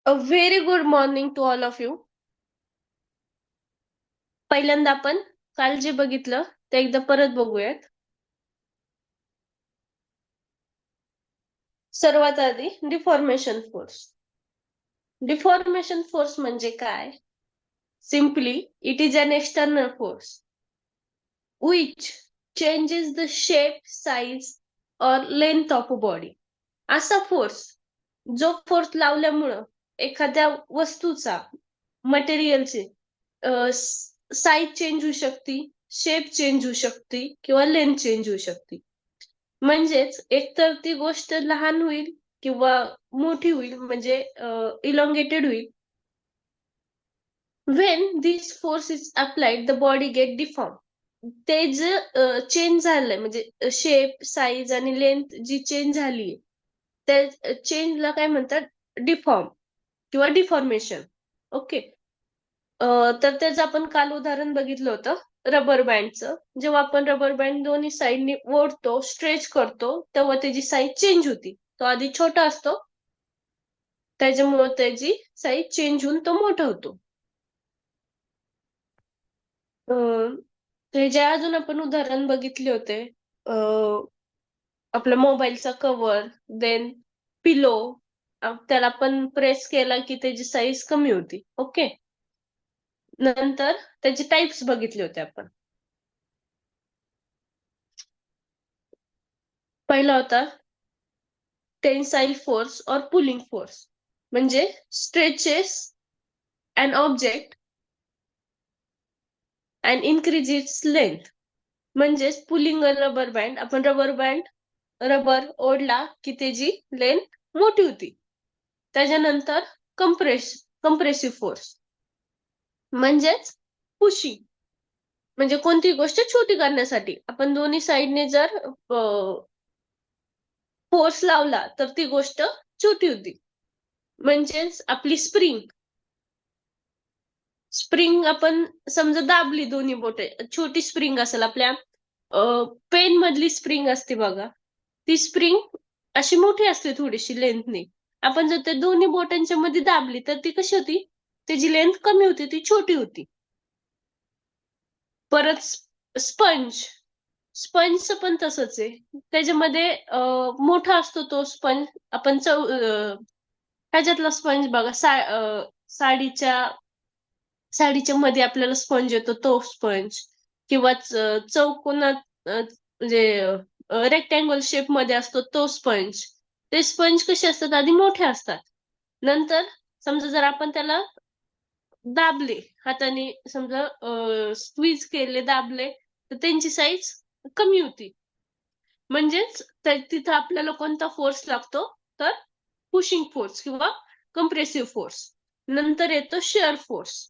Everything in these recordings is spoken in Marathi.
A very good morning to all of you. पहिल्यांदा आपण काल जे बघितलं ते एकदा परत बघूयात. सर्वात आधी डिफॉर्मेशन फोर्स. डिफॉर्मेशन फोर्स म्हणजे काय? Simply it is an external force which changes the shape, size or length of a body. असा फोर्स जो फोर्स लावल्यामुळं एखाद्या वस्तूचा मटेरियलचे साईज चेंज होऊ शकते, शेप चेंज होऊ शकते किंवा लेंथ चेंज होऊ शकते. म्हणजेच एकतर ती गोष्ट लहान होईल किंवा मोठी होईल म्हणजे इलॉंगेटेड होईल. When this force is applied, the body get deformed. ते जे चेंज झालंय म्हणजे शेप, साईज आणि लेंथ जी चेंज झालीये, त्या चेंजला काय म्हणतात? डिफॉर्म किंवा डिफॉर्मेशन. ओके. तर त्याचं आपण काल उदाहरण बघितलं होतं रबर बँडचं. जेव्हा आपण रबर बँड दोन्ही साईडनी ओढतो, स्ट्रेच करतो, तेव्हा त्याची साईज चेंज होती. तो आधी छोटा असतो, त्याच्यामुळे त्याची साईज चेंज होऊन तो मोठा होतो. हे जे अजून आपण उदाहरण बघितले होते, आपल्या मोबाईलचा कव्हर, देन पिलो, त्याला आपण प्रेस केला की त्याची साईज कमी होती. ओके. नंतर त्याचे टाइप्स बघितले होते आपण. पहिला होता टेन्साईल फोर्स और पुलिंग फोर्स. म्हणजे stretches an object and increase its length. म्हणजेच पुलिंग रबर बँड, आपण रबर ओढला की त्याची लेंथ मोठी होती. त्याच्यानंतर कंप्रेसिव्ह फोर्स म्हणजेच पुशिंग, म्हणजे कोणती गोष्ट छोटी करण्यासाठी आपण दोन्ही साईडने जर फोर्स लावला तर ती गोष्ट छोटी होती. म्हणजेच आपली स्प्रिंग आपण समजा दाबली दोन्ही बोटे, छोटी स्प्रिंग असेल आपल्या पेन मधली स्प्रिंग असते बघा, ती स्प्रिंग अशी मोठी असते थोडीशी लेंथने. आपण जर त्या दोन्ही बोटांच्या मध्ये दाबली तर ती कशी होती? त्याची लेंथ कमी होती, ती छोटी होती. परत स्पंज स्पंजचं पण तसंच आहे. त्याच्यामध्ये मोठा असतो तो स्पंज. आपण ह्याच्यातला स्पंज बघा, साडीच्या साडीच्या मध्ये आपल्याला स्पंज येतो तो स्पंज, किंवा चौकोनात म्हणजे रेक्टँगल शेप मध्ये असतो तो स्पंज. ते स्पंज कसे असतात? आधी मोठे असतात. नंतर समजा जर आपण त्याला दाबले हाताने, समजा स्क्वीज केले, दाबले, तर त्यांची साईज कमी होती. म्हणजेच तिथं आपल्याला कोणता फोर्स लागतो? तर पुशिंग फोर्स किंवा कंप्रेसिव्ह फोर्स. नंतर येतो शेअर फोर्स.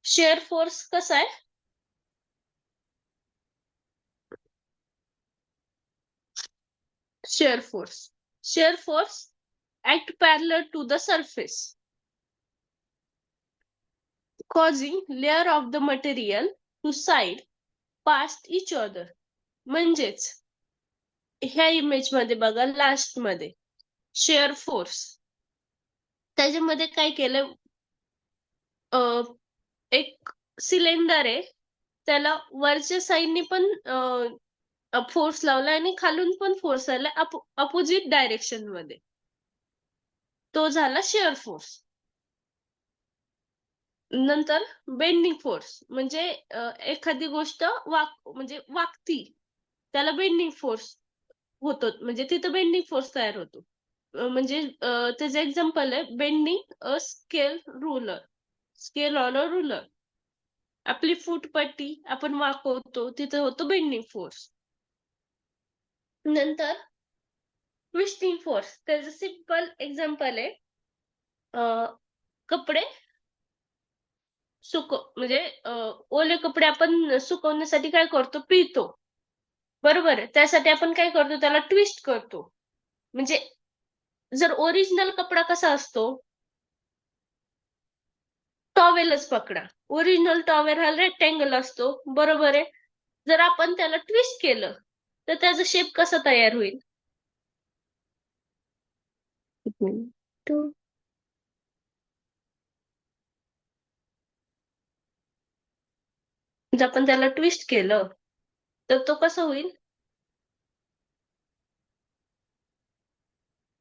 शेअर फोर्स कसा आहे? Share force act parallel to the surface, causing layer of the material to side past each other. म्हणजेच ह्या इमेज मध्ये बघा, लास्ट मध्ये शेअर फोर्स, त्याच्यामध्ये काय केलं? एक सिलेंडर आहे, त्याला वरच्या साईडने पण फोर्स लावला आणि खालून पण फोर्स आला अपोजिट डायरेक्शन मध्ये. तो झाला शेअर फोर्स. नंतर बेंडिंग फोर्स, म्हणजे एखादी गोष्ट म्हणजे वाकती, त्याला बेंडिंग फोर्स होतो, म्हणजे तिथं बेंडिंग फोर्स तयार होतो. म्हणजे त्याचं एक्झाम्पल आहे bending a scale on a ruler. आपली फुटपट्टी आपण वाकवतो, तिथं होतो बेंडिंग फोर्स. नंतर ट्विस्टिंग फोर्स, त्याचं सिंपल एक्झाम्पल आहे कपडे म्हणजे ओले कपडे आपण सुकवण्यासाठी काय करतो? पिळतो, बरोबर आहे. त्यासाठी आपण काय करतो? त्याला ट्विस्ट करतो. म्हणजे जर ओरिजिनल कपडा कसा असतो? टॉवेलच पकडा. ओरिजिनल टॉवेल हा रेक्टँगल असतो, बरोबर आहे. जर आपण त्याला ट्विस्ट केलं तर त्याचा शेप कसा तयार होईल? 1 मिनिट. म्हणजे आपण त्याला ट्विस्ट केलं तर तो कसं होईल,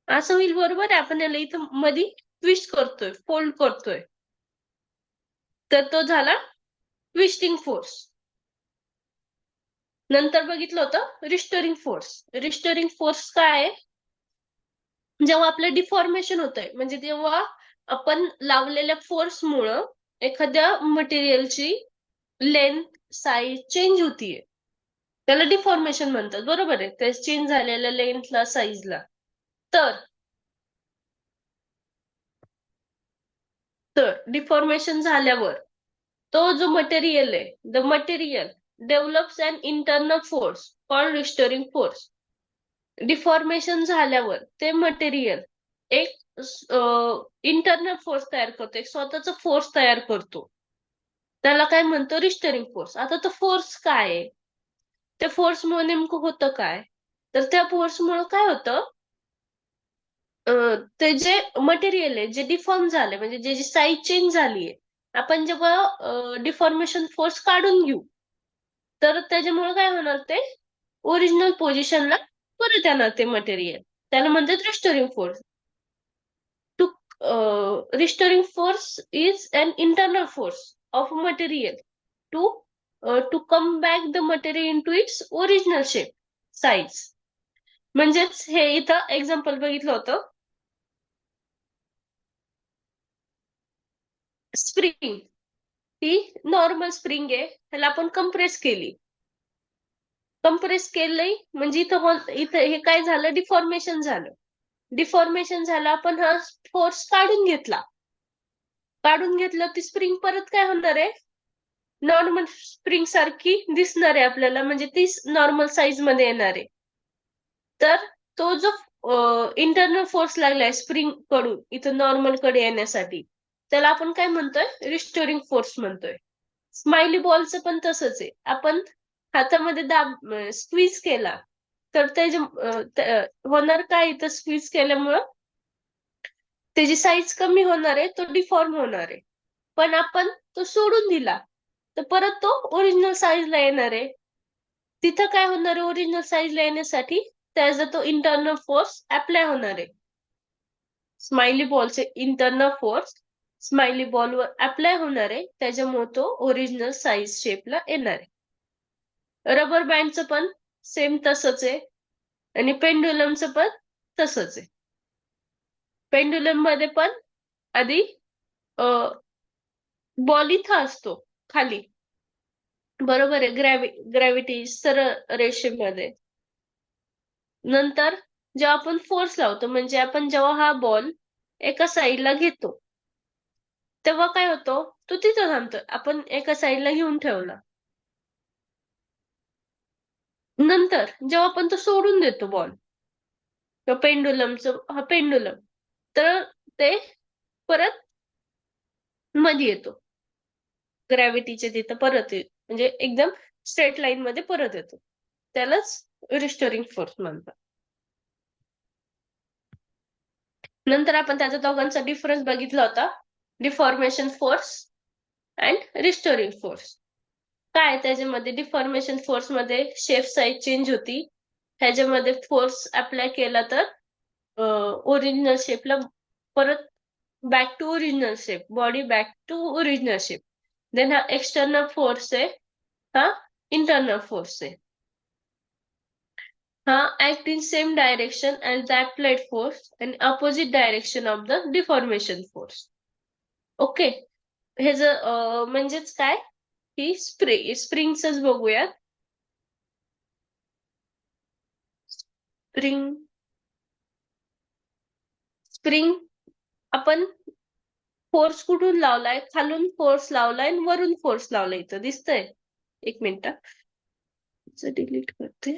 असं होईल. बरोबर आहे. आपण याला इथं मध्ये ट्विस्ट करतोय, फोल्ड करतोय, तर तो झाला ट्विस्टिंग फोर्स. नंतर बघितलं होतं रिस्टोरिंग फोर्स. रिस्टोरिंग फोर्स काय आहे, जेव्हा आपलं डिफॉर्मेशन होतंय, म्हणजे जेव्हा आपण लावलेल्या फोर्समुळं एखाद्या मटेरियलची लेंथ, साईज चेंज होतीये, त्याला डिफॉर्मेशन म्हणतात. बरोबर आहे. ते चेंज झालेल्या लेंथला, साईजला. तर डिफॉर्मेशन झाल्यावर तो जो मटेरियल आहे, the material develops an internal force called restoring force. Deformation झाल्यावर ते मटेरियल एक इंटरनल फोर्स तयार करतो, एक स्वतःचा फोर्स तयार करतो. त्याला काय म्हणतो, रिस्टोरिंग फोर्स. आता तो फोर्स काय आहे, त्या फोर्समुळे नेमकं होतं काय, तर त्या फोर्समुळे काय होतं, ते जे मटेरियल आहे जे डिफॉर्म झाले, म्हणजे ज्याची साईज चेंज झालीये, आपण जेव्हा डिफॉर्मेशन फोर्स काढून घेऊ तर त्याच्यामुळे काय होणार, ते ओरिजिनल पोझिशनला परत येणार ते मटेरियल. त्याला म्हणतात restoring force. To restoring force is an internal force of material to to come back the material in to its original shape, size. म्हणजेच हे इथं एक्झाम्पल बघितलं होतं. स्प्रिंग ही नॉर्मल स्प्रिंग आहे, त्याला आपण कंप्रेस केली. कंप्रेस केलंय म्हणजे इथं हे काय झालं, डिफॉर्मेशन झालं. डिफॉर्मेशन झालं, आपण हा फोर्स काढून घेतला. काढून घेतलं, ती स्प्रिंग परत काय होणार आहे, नॉर्मल स्प्रिंग सारखी दिसणार आहे आपल्याला, म्हणजे ती नॉर्मल साईज मध्ये येणार आहे. तर तो जो इंटरनल फोर्स लागलाय स्प्रिंग कडून इथं नॉर्मल कडे येण्यासाठी, त्याला आपण काय म्हणतोय, रिस्टोरिंग फोर्स म्हणतोय. स्माइली बॉलचं पण तसंच आहे. आपण हातामध्ये स्क्वीज केला तर होणार काय, इथं स्क्वीज केल्यामुळं त्याची साईज कमी होणार आहे, तो डिफॉर्म होणार आहे. पण आपण तो सोडून दिला तर परत तो ओरिजिनल साईजला येणार आहे. तिथं काय होणार आहे, ओरिजिनल साईजला येण्यासाठी त्याचा तो इंटरनल फोर्स अप्लाय होणार आहे. स्माइली बॉलचे इंटरनल फोर्स स्माइली बॉलवर अप्लाय होणार आहे, त्याच्यामुळे तो ओरिजिनल साईज शेपला येणार आहे. रबर बँडचं पण सेम तसंच आहे आणि पेंडुलमचं पण तसंच आहे. पेंडुलम मध्ये पण आधी बॉल इथं असतो खाली, बरोबर आहे, ग्रॅव्हिटी सरळ रेषेमध्ये. नंतर जेव्हा आपण फोर्स लावतो, म्हणजे आपण जेव्हा हा बॉल एका साईडला घेतो तेव्हा काय होतो, तो तिथं थांबतो. आपण एका साईडला घेऊन ठेवला, नंतर जेव्हा आपण तो सोडून देतो बॉल, पेंडुलमचं हा पेंडुलम, तर ते परत मध्ये येतो, ग्रॅव्हिटीच्या तिथं परत येतो, म्हणजे एकदम स्ट्रेट लाईन मध्ये परत येतो. त्यालाच रिस्टोरिंग फोर्स म्हणतात. नंतर आपण त्याचा दोघांचा डिफरन्स बघितला होता, deformation force and restoring force. काय त्याच्यामध्ये, डिफॉर्मेशन फोर्स मध्ये शेप साईज चेंज होती, ह्याच्यामध्ये फोर्स अप्लाय केला तर ओरिजिनल शेपला परत back to original shape, body back to original shape. Then हा एक्सटर्नल फोर्स आहे, हा इंटरनल फोर्स आहे. हा act in same direction as the applied force आणि opposite direction of the deformation force. Okay, हे जर म्हणजेच काय, ही स्प्रिंगच बघूयात. स्प्रिंग आपण फोर्स कुठून लावलाय, खालून फोर्स लावलाय आणि वरून फोर्स लावलाय, इथं दिसतंय. एक मिनिट डिलीट करते.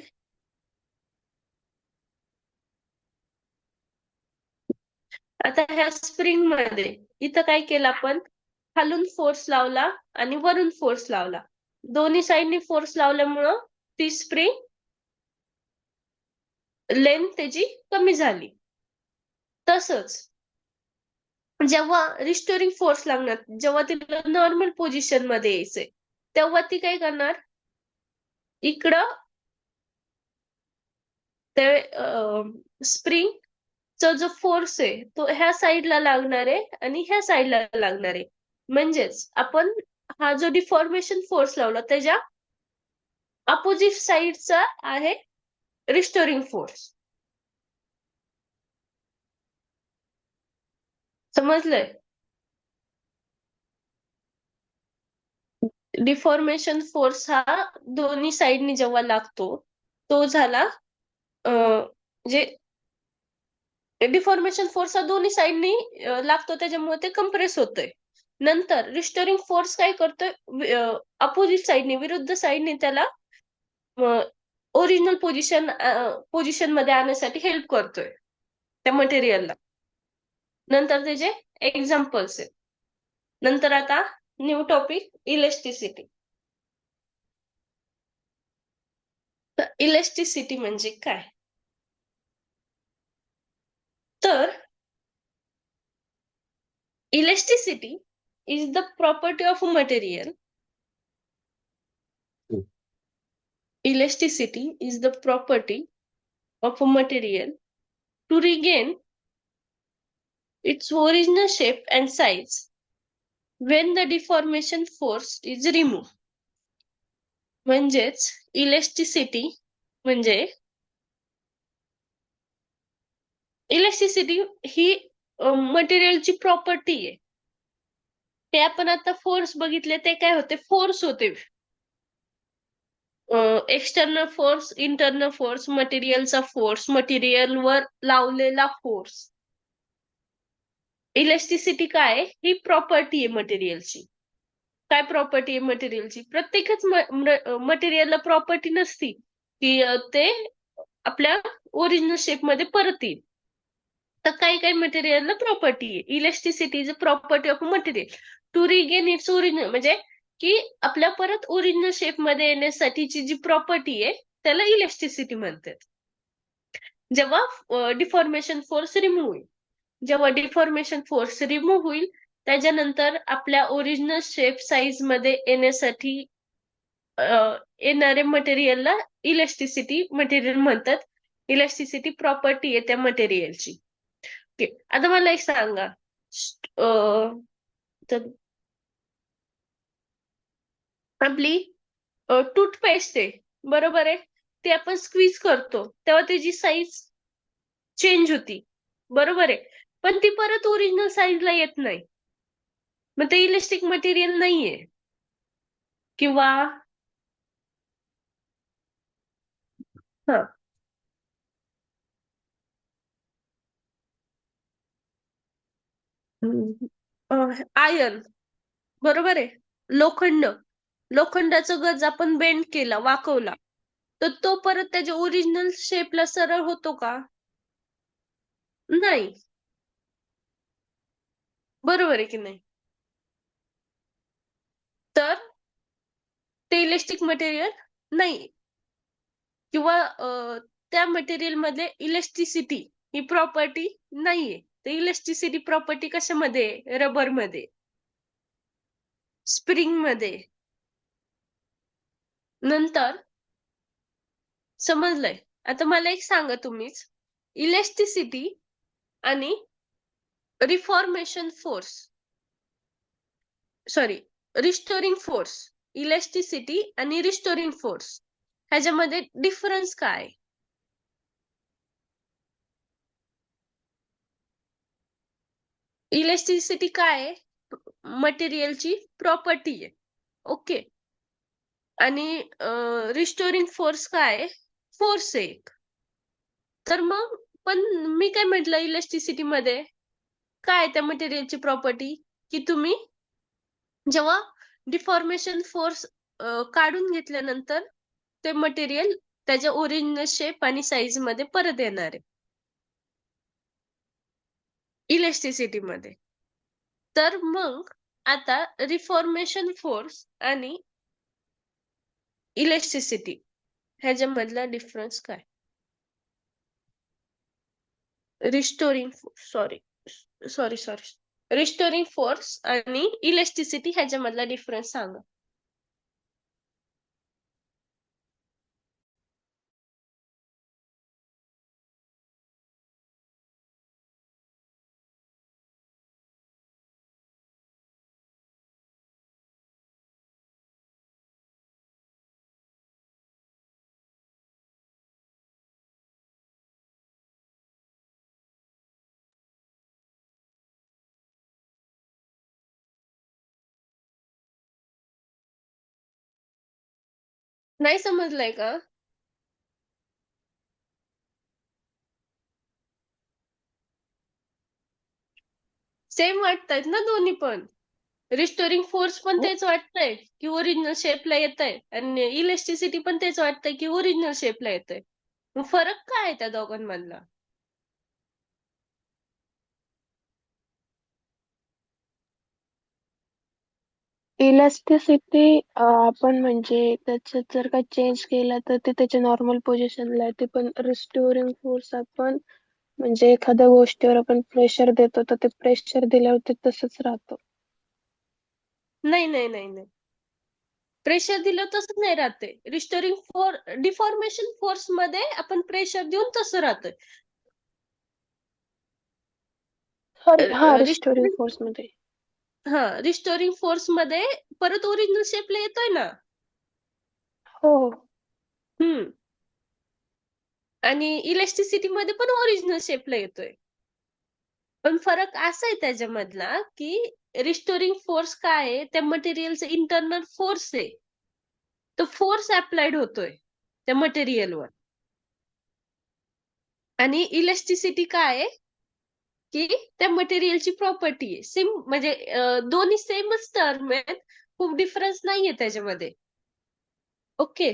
आता ह्या स्प्रिंग मध्ये इथं काय केलं, आपण खालून फोर्स लावला आणि वरून फोर्स लावला. दोन्ही साईडनी फोर्स लावल्यामुळं ती स्प्रिंग लेंथ त्याची कमी झाली. तसंच जेव्हा रिस्टोरिंग फोर्स लागणार, जेव्हा तिला नॉर्मल पोझिशन मध्ये यायचंय, तेव्हा ती काय करणार, इकडं ते स्प्रिंगचा जो फोर्स आहे तो ह्या साईडला लागणार आहे आणि ह्या साईडला लागणार आहे. म्हणजेच आपण हा जो डिफॉर्मेशन फोर्स लावला त्याच्या अपोजिट साईडचा आहे रिस्टोरिंग फोर्स. समजलंय? डिफॉर्मेशन फोर्स हा दोन्ही साईडनी जेव्हा लागतो तो झाला जे डिफॉर्मेशन फोर्स हा दोन्ही साईडनी लागतो त्याच्यामुळे ते कम्प्रेस होतंय. नंतर रिस्टोरिंग फोर्स काय करतोय, अपोजिट साईडनी विरुद्ध साईडनी त्याला ओरिजिनल पोझिशन मध्ये आणण्यासाठी हेल्प करतोय त्या मटेरियलला. नंतर त्याचे एक्झाम्पल्स आहेत. नंतर आता न्यू टॉपिक इलेस्टिसिटी. तर इलेस्टिसिटी म्हणजे काय? तर elasticity is the property of a material. Elasticity is the property of a material to regain its original shape and size when the deformation force is removed. म्हणजेच इलेस्टिसिटी म्हणजे इलेस्टिसिटी ही मटेरियलची प्रॉपर्टी आहे. ते आपण आता फोर्स बघितले ते काय होते, फोर्स होते. एक्सटर्नल फोर्स, इंटरनल फोर्स, मटेरियलचा फोर्स, मटेरियलवर लावलेला फोर्स. इलेस्टिसिटी काय, ही प्रॉपर्टी आहे मटेरियलची. काय प्रॉपर्टी आहे मटेरियलची? प्रत्येकच मटेरियलला प्रॉपर्टी नसती की ते आपल्या ओरिजिनल शेप मध्ये परत येईल. तर काही काही मटेरियलला प्रॉपर्टी आहे. Elasticity is a property of material to regain its original, म्हणजे की आपल्या परत ओरिजिनल शेप मध्ये येण्यासाठीची जी प्रॉपर्टी आहे त्याला इलेस्टिसिटी म्हणतात. जेव्हा डिफॉर्मेशन फोर्स रिमूव्ह होईल, जेव्हा डिफॉर्मेशन फोर्स रिमूव्ह होईल त्याच्यानंतर आपल्या ओरिजिनल शेप साईज मध्ये येण्यासाठी येणारे मटेरियलला इलेस्टिसिटी मटेरियल म्हणतात. इलेस्टिसिटी प्रॉपर्टी आहे त्या मटेरियलची. आता मला एक सांगा, आपली टूथपेस्ट आहे बरोबर आहे, ते आपण स्क्वीज करतो तेव्हा त्याची साईज चेंज होती बरोबर आहे, पण ती परत ओरिजिनल साईजला येत नाही. मग ते इलेस्टिक मटेरियल नाहीये. किंवा आयर्न बरोबर आहे, लोखंड, लोखंडाचा गज आपण बेंड केला, वाकवला, तर तो परत त्याच्या ओरिजिनल शेपला सरळ होतो का? नाही. बरोबर आहे की नाही? तर ते इलेस्टिक मटेरियल नाही. किंवा त्या मटेरियल मध्ये इलेस्टिसिटी ही प्रॉपर्टी नाहीये. तर इलेस्टिसिटी प्रॉपर्टी कशामध्ये? रबर मध्ये, स्प्रिंग मध्ये. नंतर समजलंय? आता मला एक सांगा तुम्हीच, इलेस्टिसिटी आणि reformation force, sorry, restoring force, elasticity आणि रिस्टोरिंग फोर्स ह्याच्यामध्ये डिफरन्स काय? इलेस्टिसिटी काय आहे? मटेरियलची प्रॉपर्टी आहे. ओके. आणि रिस्टोरिंग फोर्स काय? फोर्स आहे एक. तर मग पण मी काय म्हटलं, इलेस्टिसिटी मध्ये काय त्या मटेरियलची प्रॉपर्टी, की तुम्ही जेव्हा डिफॉर्मेशन फोर्स काढून घेतल्यानंतर ते मटेरियल त्याच्या ओरिजिनल शेप आणि साईज मध्ये परत येणार आहे इलेस्टिसिटी मध्ये. तर मग आता रिफॉर्मेशन फोर्स आणि इलेस्टिसिटी ह्याच्यामधला डिफरन्स काय? Restoring, sorry sorry sorry, restoring force आणि इलेस्टिसिटी ह्याच्यामधला डिफरन्स सांगा. नाही समजलंय का? सेम वाटतायत ना दोन्ही पण. रिस्टोरिंग फोर्स पण हो. तेच वाटतंय की ओरिजिनल शेपला येतंय आणि इलेस्टिसिटी पण तेच वाटतंय की ओरिजिनल शेपला येतंय. मग फरक काय आहे त्या दोघांमधला? इलॅस्टिसिटी आपण म्हणजे त्याच्यात जर का चेंज केला तर ते त्याच्या नॉर्मल पोझिशनला येते, पण रिस्टोरिंग फोर्स आपण म्हणजे एखाद्या गोष्टीवर आपण प्रेशर देतो तर ते प्रेशर दिल्यावर ते तसंच राहतं. नाही नाही नाही नाही. प्रेशर दिलं तसं नाही राहते. डिफॉर्मेशन फोर्स मध्ये आपण प्रेशर देऊन तसं राहतंय. सॉरी, हा रिस्टोरिंग रिस्टोरिंग फोर्स मध्ये. रिस्टोरिंग फोर्स मध्ये परत ओरिजिनल शेपला येतोय ना. हो. हम्म. आणि इलेस्टिसिटी मध्ये पण ओरिजिनल शेपला येतोय. पण फरक असा आहे त्याच्यामधला की रिस्टोरिंग फोर्स काय आहे, त्या मटेरियलचं इंटरनल फोर्स आहे. तो फोर्स अप्लाइड होतोय त्या मटेरियलवर. आणि इलेस्टिसिटी काय आहे की त्या मटेरियलची प्रॉपर्टी आहे. म्हणजे दोन्ही सेमच टर्म आहेत, खूप डिफरन्स नाहीये त्याच्यामध्ये. ओके.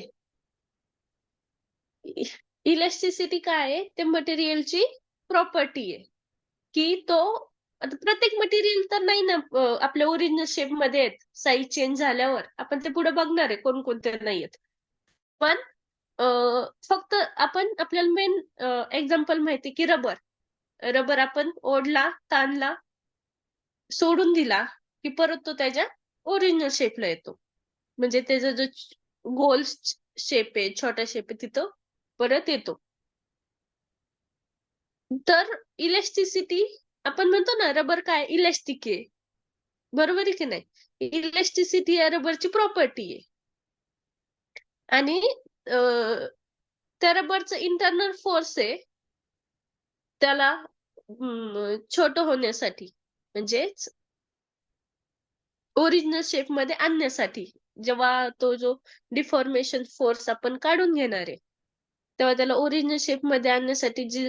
इलेस्टिसिटी काय आहे, त्या मटेरियलची प्रॉपर्टी आहे की तो आता प्रत्येक मटेरियल तर नाही ना आपल्या ओरिजिनल शेप मध्ये आहेत. साईज चेंज झाल्यावर आपण ते पुढे बघणार आहे कोणकोणते नाही आहेत. पण फक्त आपण आपल्याला मेन एक्झाम्पल माहिती की रबर. रबर आपण ओढला, ताणला, सोडून दिला की परत तो त्याच्या ओरिजिनल शेपला येतो. म्हणजे त्याचा जो गोल शेप आहे, छोटा शेप आहे, तिथं परत येतो. तर इलेस्टिसिटी आपण म्हणतो ना रबर काय इलेस्टिक आहे, बरोबर आहे की नाही? इलेस्टिसिटी या रबरची प्रॉपर्टी आहे. आणि त्या रबरचं इंटरनल फोर्स आहे त्याला छोटं होण्यासाठी, म्हणजेच ओरिजिनल शेप मध्ये आणण्यासाठी. जेव्हा तो जो डिफॉर्मेशन फोर्स आपण काढून घेणार आहे तेव्हा त्याला ओरिजिनल शेप मध्ये आणण्यासाठी जी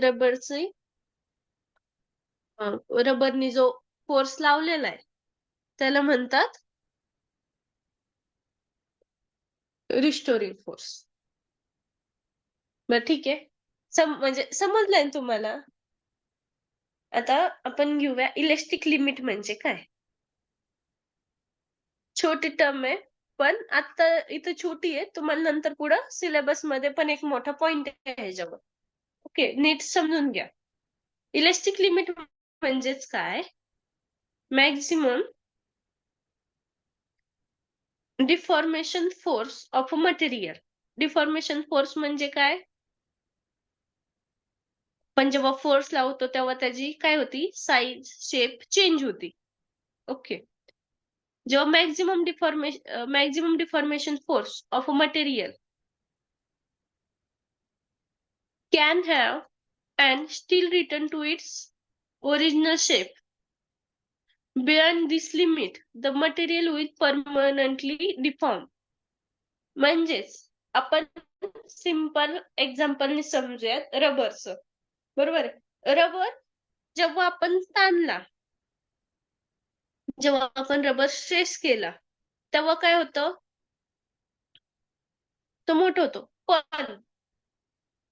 रबरनी जो फोर्स लावलेला आहे त्याला म्हणतात रिस्टोरिंग फोर्स. बरं ठीक आहे. म्हणजे समजलंय ना तुम्हाला? आता आपण घेऊया इलेस्टिक लिमिट म्हणजे काय. छोटी टर्म आहे, पण आता इथं छोटी आहे. तुम्हाला नंतर पुढं सिलेबस मध्ये पण एक मोठा पॉइंट आहे ह्याच्यावर. ओके, नीट समजून घ्या. इलेस्टिक लिमिट म्हणजेच काय? Maximum deformation force of a material. Deformation force म्हणजे काय? पण जेव्हा फोर्स लावतो तेव्हा त्याची काय होती, साईज शेप चेंज होती. ओके. जेव्हा maximum deformation force of a material can have and still return to its original shape. Beyond this limit, the material will permanently deform. म्हणजेच आपण सिंपल एक्झाम्पलने समजूयात रबरचं. बरोबर आहे. रबर जेव्हा आपण ताणला, जेव्हा आपण रबर स्ट्रेस केला तेव्हा काय होतं, तो मोठं होतो. पण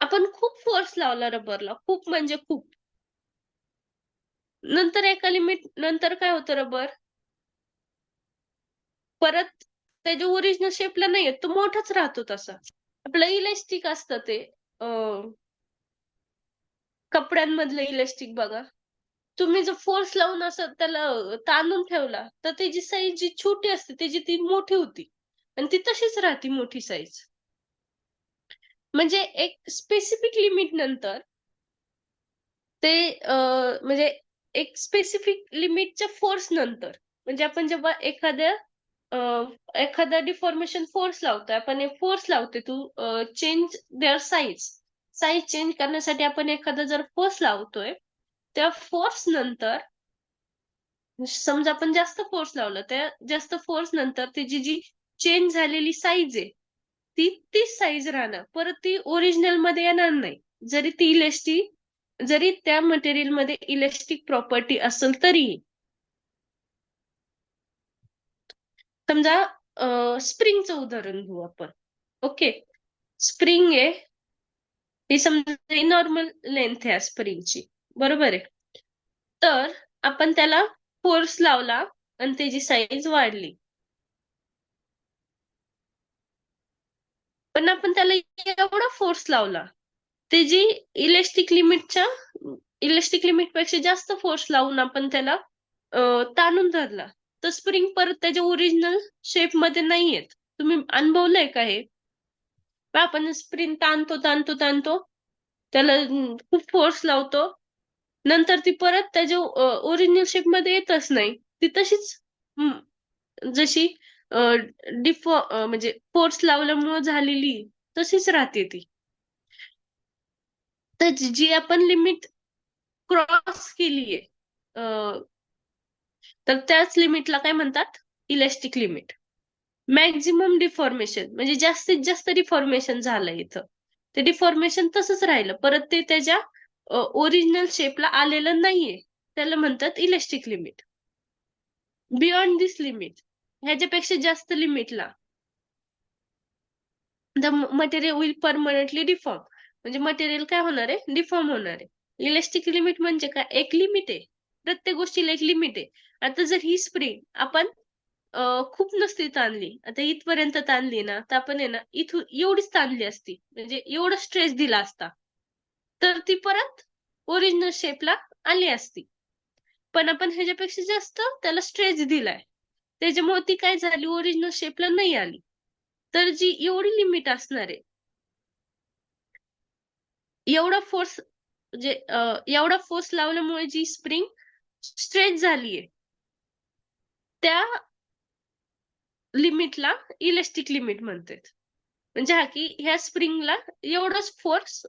आपण खूप फोर्स लावला रबरला, खूप म्हणजे खूप. नंतर एका लिमिट नंतर काय होतं, रबर परत त्याच्या ओरिजिनल शेपला नाही येत, तो मोठाच राहतो तसा. आपलं इलेस्टिक असतं ते कपड्यांमधलं इलेस्टिक बघा. तुम्ही जर फोर्स लावून असं त्याला ताणून ठेवला तर त्याची साईज जी छोटी असते त्याची ती मोठी होती आणि ती तशीच राहते मोठी साईज. म्हणजे एक स्पेसिफिक लिमिट नंतर ते म्हणजे एक स्पेसिफिक लिमिटच्या फोर्स नंतर, म्हणजे आपण जेव्हा एखादा डिफॉर्मेशन फोर्स लावतोय, आपण एक फोर्स लावतोय to change their size change करण्यासाठी आपण एखादा जर फोर्स लावतोय, त्या फोर्स नंतर समजा आपण जास्त फोर्स लावला, त्या जास्त फोर्स नंतर त्याची जी चेंज झालेली साईज आहे ती तीच साईज राहणार, परत ती ओरिजिनल मध्ये येणार नाही. जरी ती इलेस्टिक जरी त्या मटेरियल मध्ये इलेस्टिक प्रॉपर्टी असेल तरीही. समजा स्प्रिंगचं उदाहरण घेऊ आपण. ओके, स्प्रिंग आहे, ही समजा नॉर्मल लेंथ आहे स्प्रिंगची, बरोबर आहे. तर आपण त्याला फोर्स लावला आणि त्याची साईज वाढली, पण आपण त्याला एवढा फोर्स लावला, त्याची इलेस्टिक लिमिटच्या इलेस्टिक लिमिट पेक्षा जास्त फोर्स लावून आपण त्याला ताणून धरला, तर स्प्रिंग परत त्याच्या ओरिजिनल शेप मध्ये नाही येत. तुम्ही अनुभवलंय का हे? आपण स्प्रिंग ताणतो ताणतो ताणतो, त्याला खूप फोर्स लावतो, नंतर ती परत त्याच्या ओरिजिनल शेप मध्ये येतच नाही. ती तशीच जशी म्हणजे फोर्स लावल्यामुळे झालेली तशीच राहते ती. तर जी आपण लिमिट क्रॉस केलीये, तर त्याच लिमिटला काय म्हणतात? Elastic limit. मॅक्झिमम डिफॉर्मेशन म्हणजे जास्तीत जास्त डिफॉर्मेशन झालं इथं, ते डिफॉर्मेशन तसंच राहिलं, परत ते त्याच्या ओरिजिनल शेपला आलेलं नाहीये, त्याला म्हणतात elastic limit. Beyond this limit, ह्याच्यापेक्षा जास्त लिमिटला the material will permanently deform, म्हणजे मटेरियल काय होणार आहे? डिफॉर्म होणार आहे. इलेस्टिक लिमिट म्हणजे काय? एक लिमिट आहे, प्रत्येक गोष्टीला एक लिमिट आहे. आता जर ही स्प्रिंग आपण खूप नसती ताणली, आता इथपर्यंत ताणली ना, तर आपण आहे ना इथून एवढीच ताणली असती, म्हणजे एवढा स्ट्रेस दिला असता, तर ती परत ओरिजिनल शेपला आली असती. पण आपण ह्याच्यापेक्षा जास्त त्याला स्ट्रेस दिलाय, त्याच्यामुळे ती काय झाली? ओरिजिनल शेपला नाही आली. तर जी एवढी लिमिट असणार आहे, एवढा फोर्स म्हणजे एवढा फोर्स लावल्यामुळे जी स्प्रिंग स्ट्रेच झालीये, त्या लिमिटला इलेस्टिक लिमिट म्हणतात. म्हणजे हा की ह्या स्प्रिंगला एवढंच फोर्स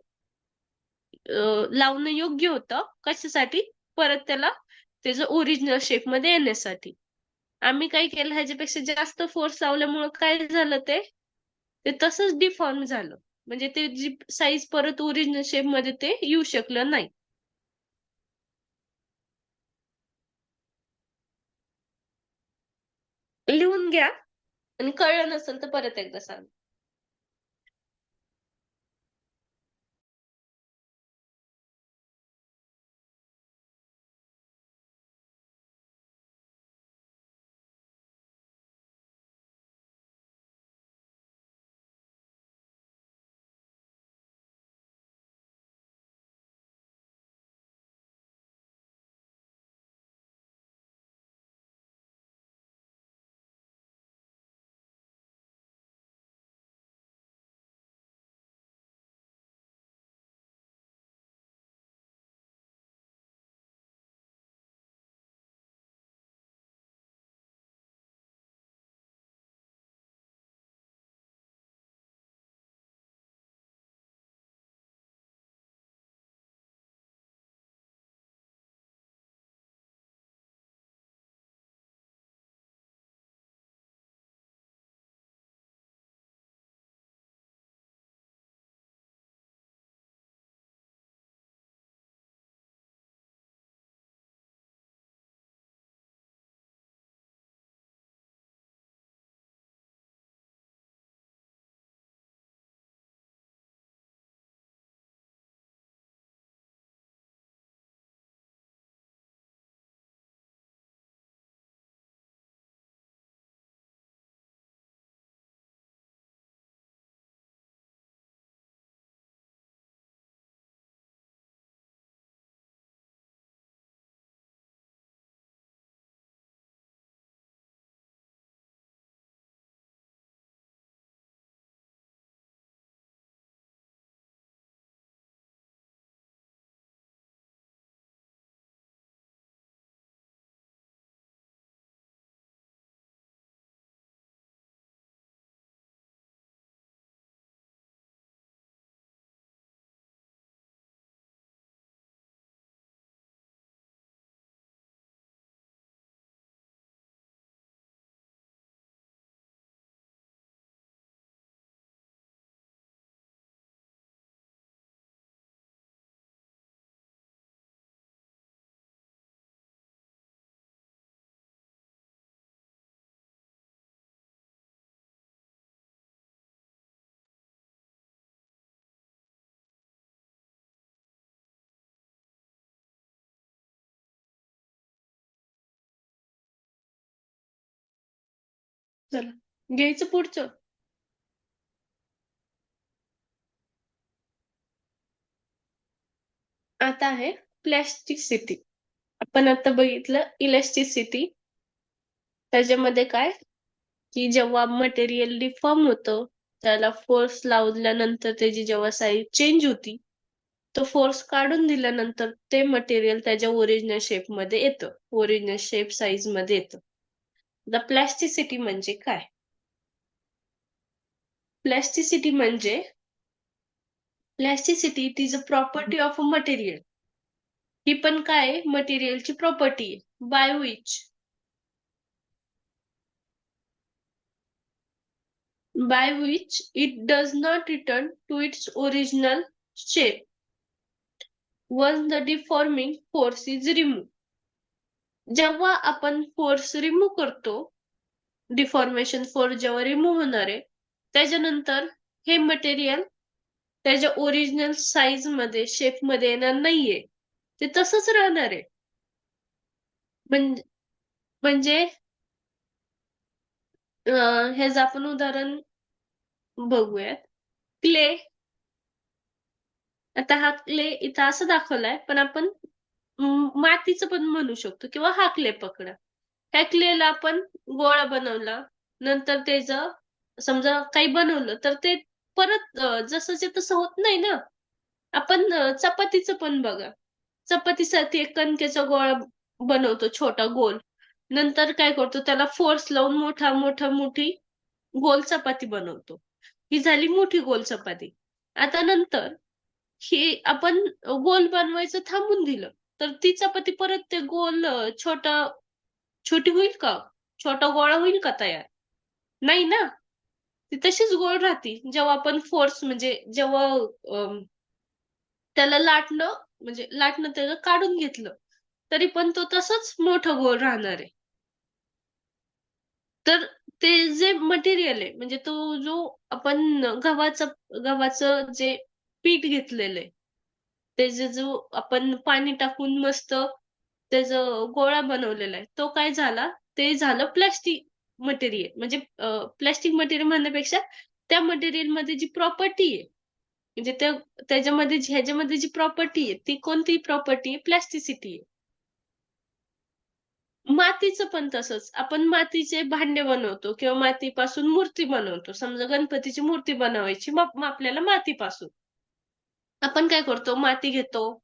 लावणं योग्य होतं, कशासाठी? परत त्याला त्याचं ओरिजिनल शेप मध्ये येण्यासाठी. आम्ही काय केलं, ह्याच्यापेक्षा जास्त फोर्स लावल्यामुळे काय झालं, ते ते तसंच डिफॉर्म झालं, म्हणजे ते जी साईज परत ओरिजिनल शेप मध्ये ते येऊ शकलं नाही. लिहून घ्या, आणि कळलं नसेल तर परत एकदा सांग. चला घ्यायचं पुढचं. आता आहे प्लॅस्टिसिटी. आपण आता बघितलं इलॅस्टिसिटी. त्याच्यामध्ये काय की जेव्हा मटेरियल डिफॉर्म होतं, त्याला फोर्स लावल्यानंतर त्याची जेव्हा साईज चेंज होती, तो फोर्स काढून दिल्यानंतर ते मटेरियल त्याच्या ओरिजिनल शेप मध्ये येतं, ओरिजिनल शेप साईज मध्ये येतं. द प्लॅस्टिसिटी म्हणजे काय? प्लॅस्टिसिटी म्हणजे plasticity it is a property of a material. ही पण काय मटेरियलची प्रॉपर्टी आहे. By which it does not return to its original shape once the deforming force is removed. जेव्हा आपण फोर्स रिमूव्ह करतो, डिफॉर्मेशन फोर्स जेव्हा रिमूव्ह होणार आहे, त्याच्यानंतर हे मटेरियल त्याच्या ओरिजिनल साईज मध्ये शेप मध्ये येणार नाहीये, ते तसंच राहणार आहे. म्हणजे ह्याच आपण उदाहरण बघूयात. क्ले. आता हा क्ले इथं असं दाखवलाय, पण आपण मातीचं पण म्हणू शकतो, किंवा हा क्ले पकडा. ह्या क्लेला आपण गोळा बनवला, नंतर त्याचं समजा काही बनवलं, तर ते परत जसंच्या तसं होत नाही ना. आपण चपातीचं पण बघा. चपातीसाठी एक कणकेचा गोळा बनवतो, छोटा गोल. नंतर काय करतो, त्याला फोर्स लावून मोठी गोल चपाती बनवतो. ही झाली मोठी गोल चपाती. आता नंतर ही आपण गोल बनवायचं थांबून दिलं, तर ती चपाती परत ते गोल छोटी होईल का? छोटा गोळा होईल का तयार? नाही ना. ती तशीच गोल राहते. जेव्हा आपण फोर्स म्हणजे जेव्हा त्याला लाटणं त्याला काढून घेतलं, तरी पण तो तसंच मोठा गोल राहणार आहे. तर ते जे मटेरियल आहे, म्हणजे तो जो आपण गव्हाचं जे पीठ घेतलेलं आहे, त्याचे जो आपण पाणी टाकून मस्त त्याचा गोळा बनवलेला आहे, तो काय झाला, ते झालं प्लास्टिक मटेरियल. म्हणजे प्लास्टिक मटेरियल म्हणण्यापेक्षा त्या मटेरियल मध्ये जी प्रॉपर्टी आहे, म्हणजे ह्याच्यामध्ये जी प्रॉपर्टी आहे, ती कोणती प्रॉपर्टी आहे? प्लास्टिसिटी आहे. मातीचं पण तसंच. आपण मातीचे भांडे बनवतो किंवा मातीपासून मूर्ती बनवतो. समजा गणपतीची मूर्ती बनवायची, मग आपल्याला मातीपासून. आपण काय करतो, माती घेतो,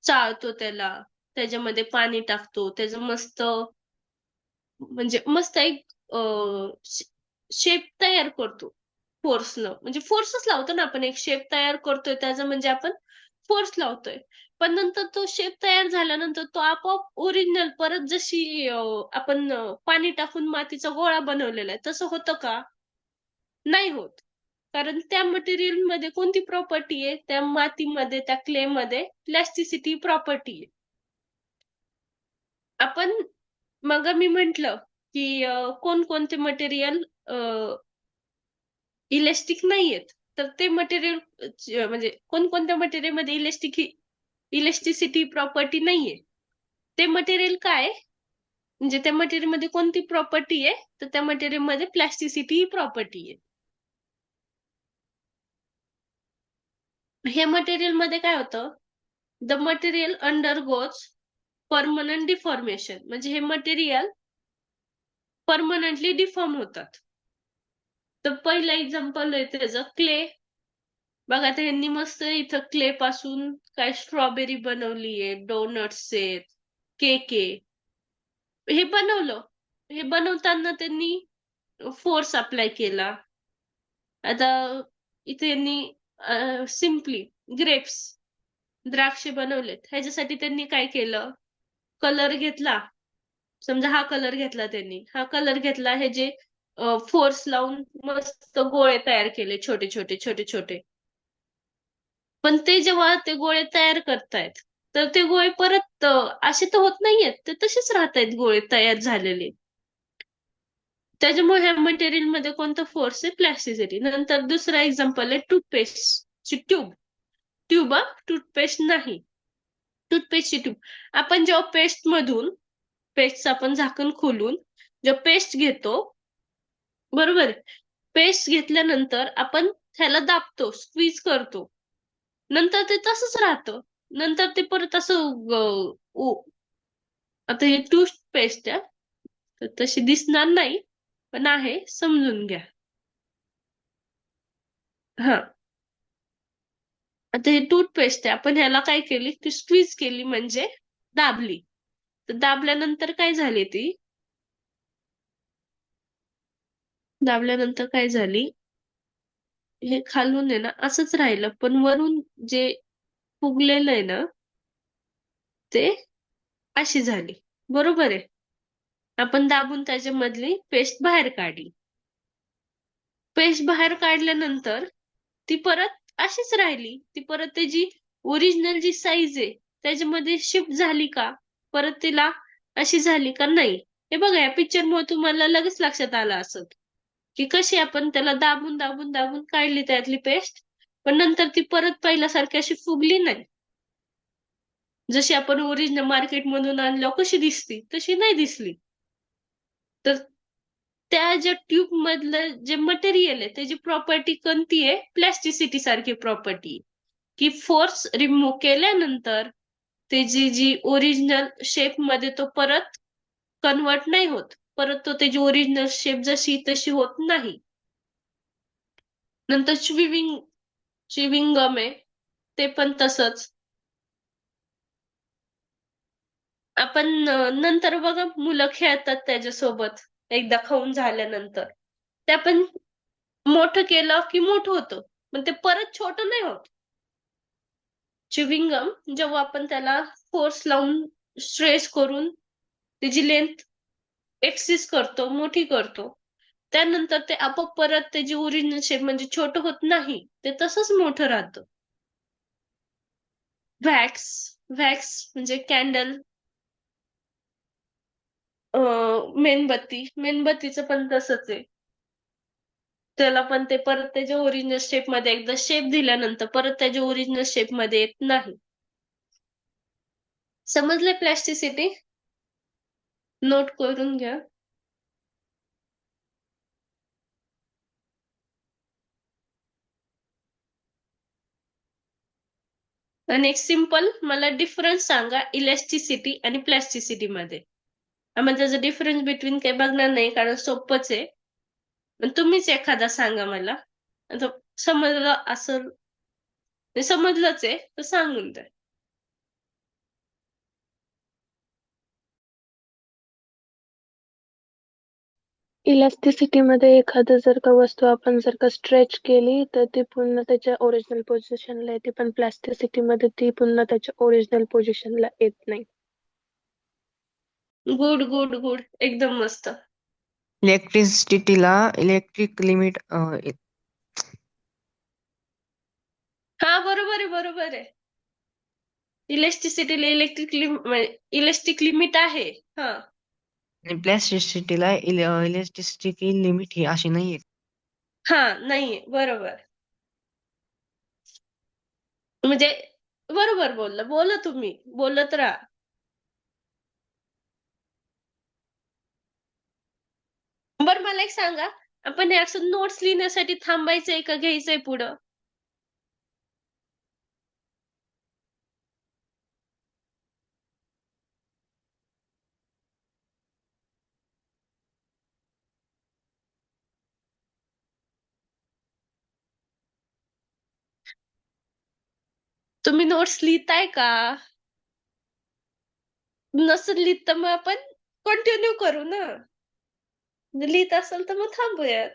चाळतो त्याला, त्याच्यामध्ये पाणी टाकतो, त्याचं मस्त एक शेप तयार करतो फोर्सनं. म्हणजे फोर्सच लावतो ना आपण, एक शेप तयार करतोय त्याचा, म्हणजे आपण फोर्स लावतोय. पण नंतर तो शेप तयार झाल्यानंतर तो आपोआप ओरिजिनल परत जशी आपण पाणी टाकून मातीचा गोळा बनवलेला आहे तसं होतं का? नाही होत. कारण त्या मटेरियल मध्ये कोणती प्रॉपर्टी आहे? त्या मातीमध्ये, त्या क्ले मध्ये प्लॅस्टिसिटी प्रॉपर्टी आहे. आपण मग मी म्हंटल की कोणते मटेरियल इलेस्टिक नाहीयेत. तर ते मटेरियल म्हणजे कोणत्या मटेरियल मध्ये इलेस्टिसिटी प्रॉपर्टी नाहीये. ते मटेरियल काय? म्हणजे त्या मटेरियल मध्ये कोणती प्रॉपर्टी आहे? तर त्या मटेरियल मध्ये प्लॅस्टिसिटी ही प्रॉपर्टी आहे. हे मटेरियल मध्ये काय होतं? The material undergoes permanent deformation. म्हणजे हे मटेरियल परमनंटली डिफॉर्म होतात. तर पहिलं एक्झाम्पल आहे त्याचं क्ले. बघा, आता ह्यांनी मस्त इथं क्ले पासून काय स्ट्रॉबेरी बनवलीये, डोनट्स आहेत, केक आहे. हे बनवलं. हे बनवताना त्यांनी फोर्स अप्लाय केला. आता इथे यांनी सिम्पली ग्रेप्स, द्राक्ष बनवलेत. ह्याच्यासाठी त्यांनी काय केलं, कलर घेतला. समजा हा कलर घेतला त्यांनी, हा कलर घेतला, हे जे फोर्स लावून मस्त गोळे तयार केले, छोटे छोटे. पण ते जेव्हा ते गोळे तयार करतायत, तर ते गोळे परत असे तर होत नाहीयेत, ते तसेच राहतायत गोळे तयार झालेले. त्याच्यामुळे ह्या मटेरियल मध्ये कोणता फोर्स आहे? प्लॅस्टिसिटी. नंतर दुसरा एक्झाम्पल आहे टूथपेस्टची ट्यूब. टूथपेस्ट नाही, टूथपेस्टची ट्यूब. आपण जेव्हा पेस्टचं आपण झाकण खोलून जेव्हा पेस्ट घेतो, बरोबर. पेस्ट घेतल्यानंतर आपण त्याला दाबतो, स्क्वीज करतो. नंतर ते तसंच राहतं. नंतर ते परत असं आता हे टूथपेस्ट आहे. तर तशी दिसणार नाही, पण आहे समजून घ्या. हा. आता हे टूथपेस्ट आहे. आपण ह्याला काय केली? ती स्क्वीज केली म्हणजे दाबली. तर दाबल्यानंतर काय झाली ती? दाबल्यानंतर काय झाली? हे खालून आहे ना असंच राहिलं. पण वरून जे फुगलेलं आहे ना, ते अशी झाली. बरोबर आहे. आपण दाबून त्याच्यामधली पेस्ट बाहेर काढली. पेस्ट बाहेर काढल्यानंतर ती परत अशीच राहिली. ती परत त्याची ओरिजिनल जी साईज आहे त्याच्यामध्ये शिफ्ट झाली का? परत तिला अशी झाली का? नाही. हे बघा या पिक्चरमुळे तुम्हाला लगेच लक्षात आलं असत की कशी आपण त्याला दाबून दाबून दाबून काढली त्यातली पेस्ट, पण नंतर ती परत पहिल्यासारखी अशी फुगली नाही. जशी आपण ओरिजिनल मार्केटमधून आणल्यावर कशी दिसती तशी नाही दिसली. तर त्या ज्या ट्यूब मधलं जे मटेरियल आहे त्याची प्रॉपर्टी कोणती आहे? प्लॅस्टिसिटी सारखी प्रॉपर्टी, की फोर्स रिमूव्ह केल्यानंतर त्याची जी ओरिजिनल शेप मध्ये तो परत कन्वर्ट नाही होत. परत तो त्याची ओरिजिनल शेप जशी तशी होत नाही. नंतर च्युविंग गम आहे ते पण तसंच. आपण नंतर बघा मुलं खेळतात त्याच्यासोबत एकदा खाऊन झाल्यानंतर. ते आपण मोठं केलं की मोठं होतं, पण ते परत छोटं नाही होत. च्युविंग गम जेव्हा आपण त्याला फोर्स लावून स्ट्रेस करून त्याची लेंथ एक्सिस करतो, मोठी करतो, त्यानंतर ते आपोआप परत त्याची ओरिजिनल शेप म्हणजे छोटं होत नाही, ते तसंच मोठं राहतं. व्हॅक्स व्हॅक्स म्हणजे कॅन्डल, मेणबत्तीचं पण तसंच आहे. त्याला पण ते परत त्याच्या ओरिजिनल शेप मध्ये एकदा शेप दिल्यानंतर परत त्याच्या ओरिजिनल शेप मध्ये येत नाही. समजले प्लॅस्टिसिटी? नोट करून घ्या. आणि एक सिंपल मला डिफरन्स सांगा इलॅस्टिसिटी आणि प्लॅस्टिसिटी मध्ये. आम्हाला त्याचा डिफरन्स बिटवीन काही बघणार नाही कारण सोपंच आहे. पण तुम्हीच एखादा सांगा मला. आता समजलं असं समजलंच आहे तर सांगून द्या. इलास्टिसिटी मध्ये एखादं जर का वस्तू आपण जर का स्ट्रेच केली तर ती पुन्हा त्याच्या ओरिजिनल पोझिशनला येते, पण प्लास्टिसिटी मध्ये ती पुन्हा त्याच्या ओरिजिनल पोझिशनला येत नाही. गुड गुड गुड, एकदम मस्त. इलेक्ट्रिसिटीला इलेक्ट्रिक लिमिट हा बरोबर आहे, बरोबर आहे. इलेक्ट्रिसिटीला इलेक्ट्रिक लिमिट आहे. हा. आणि प्लॅस्टिसिटीला इलेक्ट्रिसिटी लिमिट ही अशी नाहीये. हा नाहीये, बरोबर. म्हणजे बरोबर बोला तुम्ही बोलत राहा. बरं मला एक सांगा, आपण हे असं नोट्स लिहिण्यासाठी थांबायचंय का घ्यायचंय पुढं? तुम्ही नोट्स लिहिताय का? नसेल लिहित तर मग आपण कंटिन्यू करू ना. लिहित असेल तर मग थांबूयात.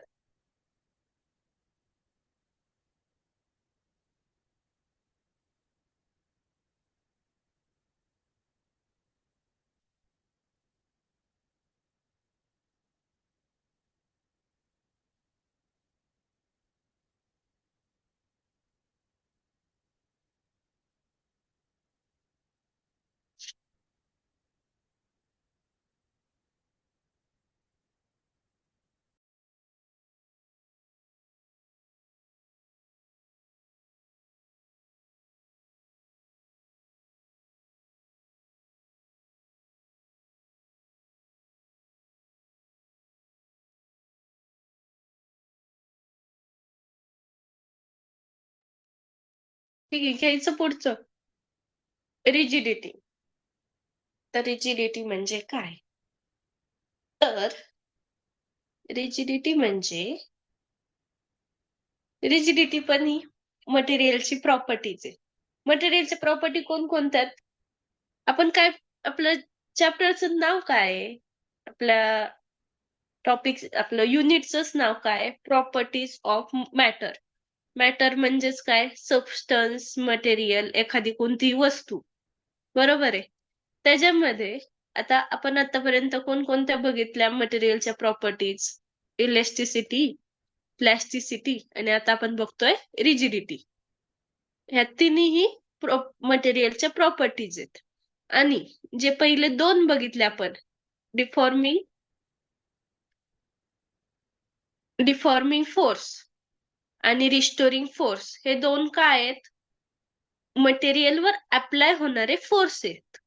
ठीक आहे, घ्यायचं पुढचं. रिजिडिटी. तर रिजिडिटी म्हणजे काय? तर रिजिडिटी पण ही मटेरियलची प्रॉपर्टीज आहे. मटेरियलच्या प्रॉपर्टी कोणकोणत्या आहेत? आपण काय, आपलं चॅप्टरचं नाव काय आहे? आपल्या आपलं युनिटचंच नाव काय? Properties of matter. मॅटर म्हणजेच काय? सबस्टन्स, मटेरियल, एखादी कोणती वस्तू. बरोबर आहे. त्याच्यामध्ये आता आपण आतापर्यंत कोणकोणत्या बघितल्या मटेरियलच्या प्रॉपर्टीज? इलेस्टिसिटी, प्लॅस्टिसिटी आणि आता आपण बघतोय रिजिडिटी. ह्या तिन्ही मटेरियलच्या प्रॉपर्टीज आहेत. आणि जे पहिले दोन बघितले आपण, डिफॉर्मिंग फोर्स आणि रिस्टोरिंग फोर्स, हे दोन काय आहेत? मटेरियलवर अप्लाय होणारे फोर्स आहेत.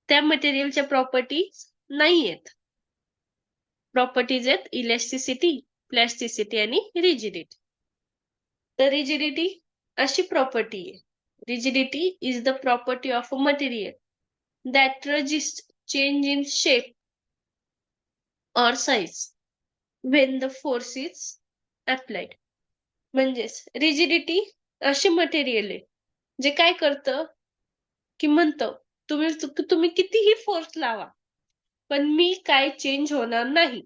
त्या मटेरियलच्या प्रॉपर्टीज नाही आहेत. प्रॉपर्टीज आहेत इलेस्टिसिटी, प्लॅस्टिसिटी आणि रिजिडिटी. तर रिजिडिटी अशी प्रॉपर्टी आहे. Rigidity is the property of a material that resist change in shape or size when the force is applied. म्हणजेच रिजिडिटी अशी मटेरियल आहे जे काय करतं की म्हणतं तुम्ही कितीही फोर्स लावा पण मी काय चेंज होणार नाही.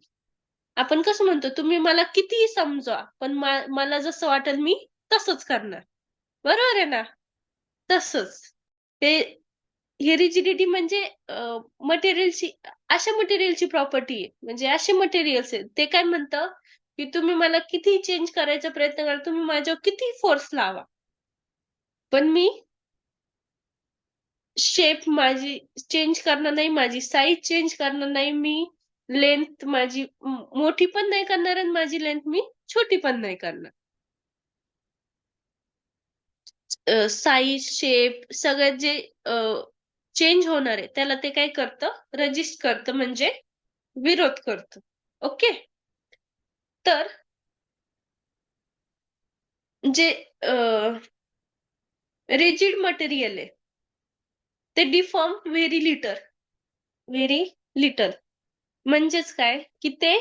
आपण कसं म्हणतो, तुम्ही मला कितीही समजवा पण मला जसं वाटेल मी तसंच करणार. बरोबर आहे ना? तसंच हे रिजिडिटी म्हणजे मटेरियलची, अशा मटेरियलची प्रॉपर्टी आहे. म्हणजे असे मटेरियल्स आहेत ते काय म्हणतं की तुम्ही मला कितीही चेंज करायचा प्रयत्न करा, तुम्ही माझ्यावर कितीही फोर्स लावा पण मी शेप माझी चेंज करणार नाही, माझी साईज चेंज करणार नाही, मी लेंथ माझी मोठी पण नाही करणार आणि माझी लेंथ मी छोटी पण नाही करणार. साईज, शेप सगळं जे चेंज होणार आहे त्याला ते काय करतं? रजिस्ट करतं, म्हणजे विरोध करतं. ओके. तर जे रिजिड मटेरियल आहे ते डिफॉर्म व्हेरी लिटल. म्हणजेच काय की ते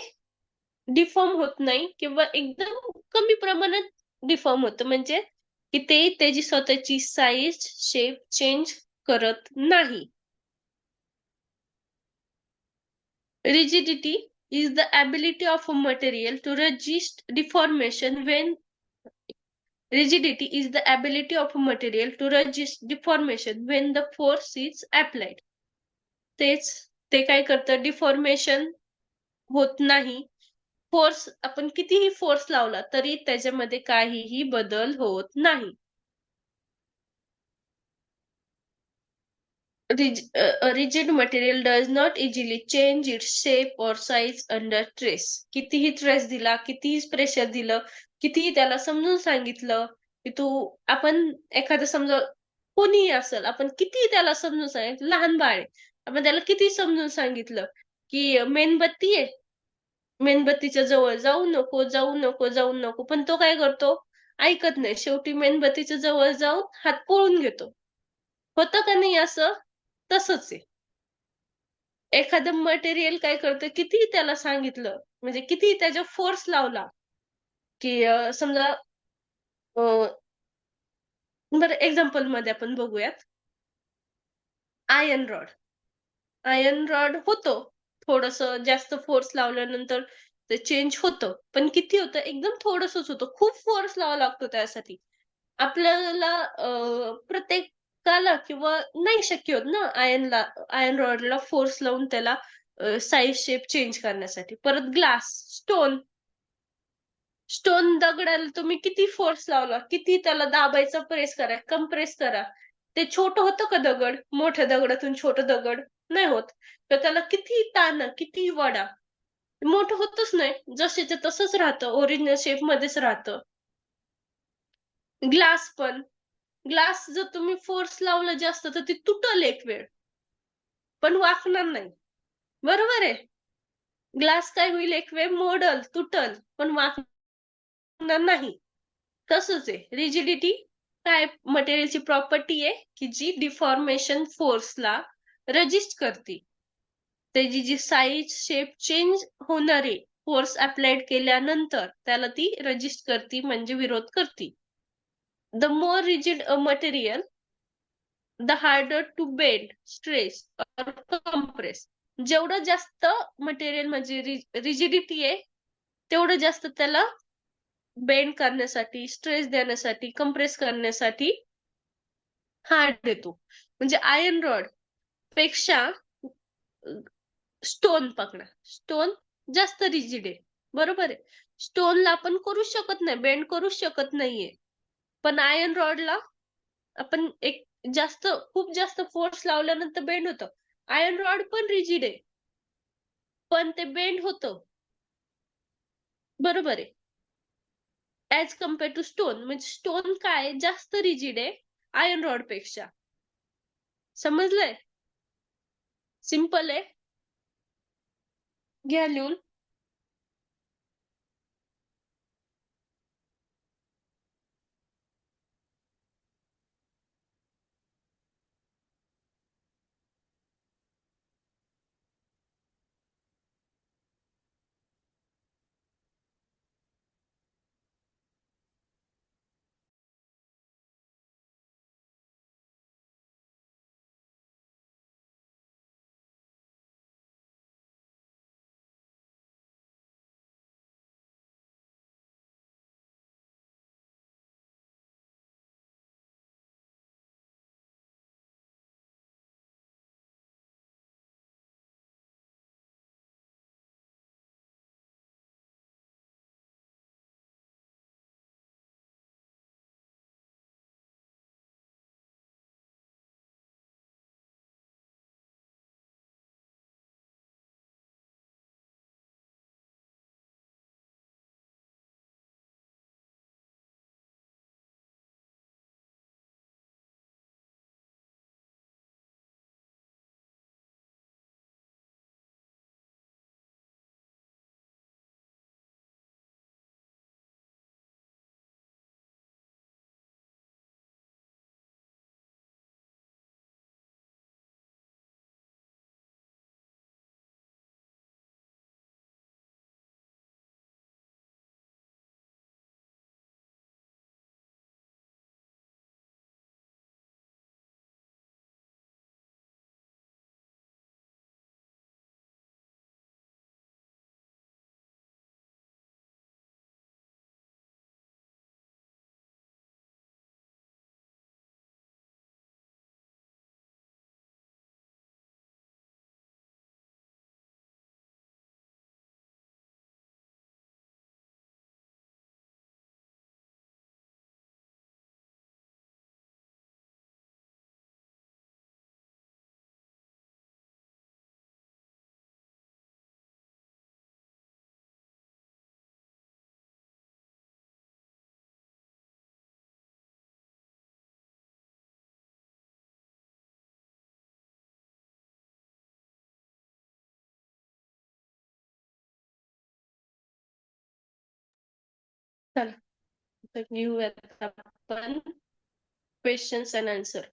डिफॉर्म होत नाही किंवा एकदम कमी प्रमाणात डिफॉर्म होतं. म्हणजे की ते त्याची स्वतःची साईज, शेप चेंज करत नाही. Rigidity is the ability of a material to resist deformation when the force is applied. ते काय करतं? डिफॉर्मेशन होत नाही. फोर्स आपण कितीही फोर्स लावला तरी त्याच्यामध्ये काहीही बदल होत नाही. A rigid material does not easily change its shape or size under stress. कितीही स्ट्रेस दिला, कितीही प्रेशर दिलं, कितीही त्याला समजून सांगितलं की तू, आपण एखादं समजा कोणीही असेल, आपण कितीही त्याला समजून सांगितलं, लहान बाळ आहे, आपण त्याला किती समजून सांगितलं की मेणबत्ती आहे, मेणबत्तीच्या जवळ जाऊ नको, पण तो काय करतो? ऐकत नाही. शेवटी मेणबत्तीच्या जवळ जाऊन हात पोळून घेतो. होतं का नाही असं? तसंच आहे. एखादं मटेरियल काय करतं, कितीही त्याला सांगितलं, म्हणजे कितीही त्याच्यावर फोर्स लावला की समजा बरं एक्झाम्पल मध्ये आपण बघूयात. आयर्न रॉड होतो, थोडंसं जास्त फोर्स लावल्यानंतर ते चेंज होतं, पण किती होतं? एकदम थोडंसंच होतं. खूप फोर्स लावावा लागतो त्यासाठी. आपल्याला प्रत्येकाला किंवा नाही शक्य होत ना आयर्न रॉडला फोर्स लावून त्याला साईज शेप चेंज करण्यासाठी. परत ग्लास, स्टोन दगडाला तुम्ही किती फोर्स लावला, किती त्याला दाबायचा, प्रेस करा, कम्प्रेस करा, ते छोटं होतं का दगड? मोठ्या दगडातून छोटं दगड नाही होत. तर त्याला किती ताणा, किती वडा, मोठं होतच नाही. जसेच्या तसंच राहतं, ओरिजिनल शेप मध्येच राहतं. ग्लास जर तुम्ही फोर्स लावला जास्त तर ती तुटल एक वेळ, पण वाकणार नाही. बरोबर आहे? ग्लास काय होईल? एक वेळ मोडल, तुटल, पण वाकणार नाही. तसंच आहे रिजिडिटी. काय मटेरियलची प्रॉपर्टी आहे की जी डिफॉर्मेशन फोर्सला रजिस्ट करते. त्याची जी साईज शेप चेंज होणारी फोर्स अप्लाइड केल्यानंतर त्याला ती रजिस्ट करते म्हणजे विरोध करते. The more rigid a material the harder to bend stress or compress. जेवढं जास्त मटेरियल म्हणजे रिजिडिटी आहे तेवढं जास्त त्याला बेंड करण्यासाठी स्ट्रेस देण्यासाठी कम्प्रेस करण्यासाठी हार्ड येतो. म्हणजे आयर्न रॉड पेक्षा स्टोन पकडा. स्टोन जास्त रिजिड आहे. बरोबर आहे. स्टोनला आपण करू शकत नाही, बेंड करू शकत नाहीये. पण आयर्न रॉडला आपण एक खूप जास्त फोर्स लावल्यानंतर बेंड होतं. आयर्न रॉड पण रिजिड आहे. पण ते बेंड होतं. बरोबर आहे. As compare to stone. म्हणजे स्टोन काय जास्त रिजिड आहे आयर्न रॉड पेक्षा. समजलंय? सिंपल आहे. घ्या लिहून. चला तर घेऊयात आपण क्वेश्चन्स अँड आन्सर.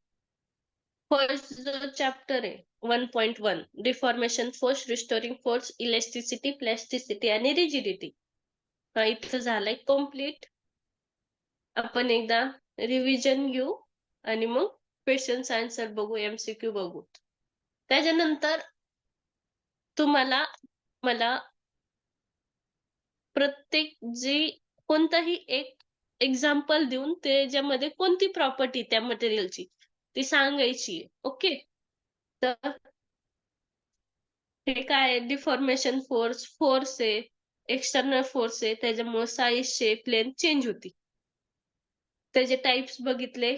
फर्स्ट जो चॅप्टर आहे 1.1 deformation force restoring force elasticity plasticity आणि रिजिडिटी. हा इथं झालाय कम्प्लीट. आपण एकदा रिव्हिजन घेऊ आणि मग क्वेश्चन्स आन्सर बघू, एमसीक्यू बघू. त्याच्यानंतर तुम्हाला मला प्रत्येक कोणताही एक एक्झाम्पल देऊन त्याच्यामध्ये कोणती प्रॉपर्टी त्या मटेरियलची ती सांगायची. ओके. तर हे काय डिफॉर्मेशन फोर्स आहे, एक्सटर्नल फोर्स आहे, त्याच्यामुळे साईज शेप लेंथ चेंज होती. त्याचे टाइप्स बघितले.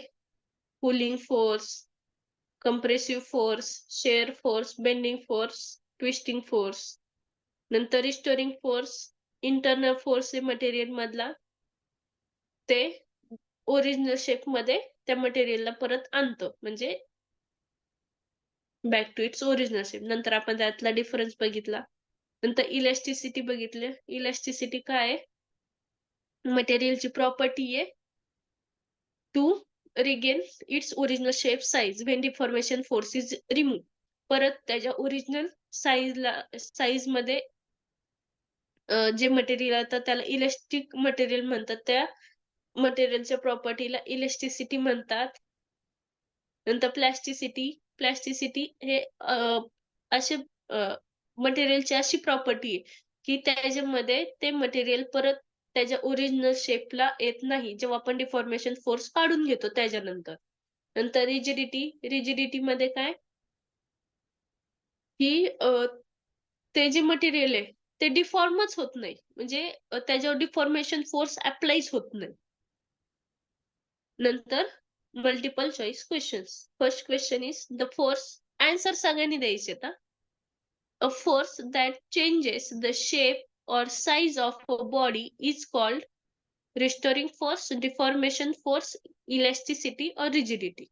Pulling force, compressive force, share force, bending force, twisting force. नंतर रिस्टोरिंग फोर्स इंटरनल फोर्स आहे मटेरियल मधला, ते ओरिजिनल शेप मध्ये त्या मटेरियलला परत आणतं म्हणजे back to its original shape. नंतर आपण त्यातला डिफरन्स बघितला. नंतर इलॅस्टिसिटी बघितले. इलॅस्टिसिटी काय आहे? मटेरियलची प्रॉपर्टी आहे to regain its original shape size when deformation force is remove. परत त्याच्या ओरिजिनल साईज मध्ये जे मटेरियल येतं त्याला इलास्टिक मटेरियल म्हणतात. त्या मटेरियलच्या प्रॉपर्टीला इलास्टिसिटी म्हणतात. नंतर प्लॅस्टिसिटी हे असे मटेरियलची अशी प्रॉपर्टी आहे की त्याच्यामध्ये ते मटेरियल परत त्याच्या ओरिजिनल शेपला येत नाही जेव्हा आपण डिफॉर्मेशन फोर्स काढून घेतो त्याच्यानंतर. नंतर रिजिडिटी मध्ये काय की ते जे मटेरियल आहे ते डिफॉर्मच होत नाही, म्हणजे त्याच्यावर डिफॉर्मेशन फोर्स अप्लायच होत नाही. नंतर multiple choice questions. First question is the force. Answer सगळ्यांनी द्यायचे. A force that changes the shape or size of a body is called restoring force, deformation force, elasticity or rigidity.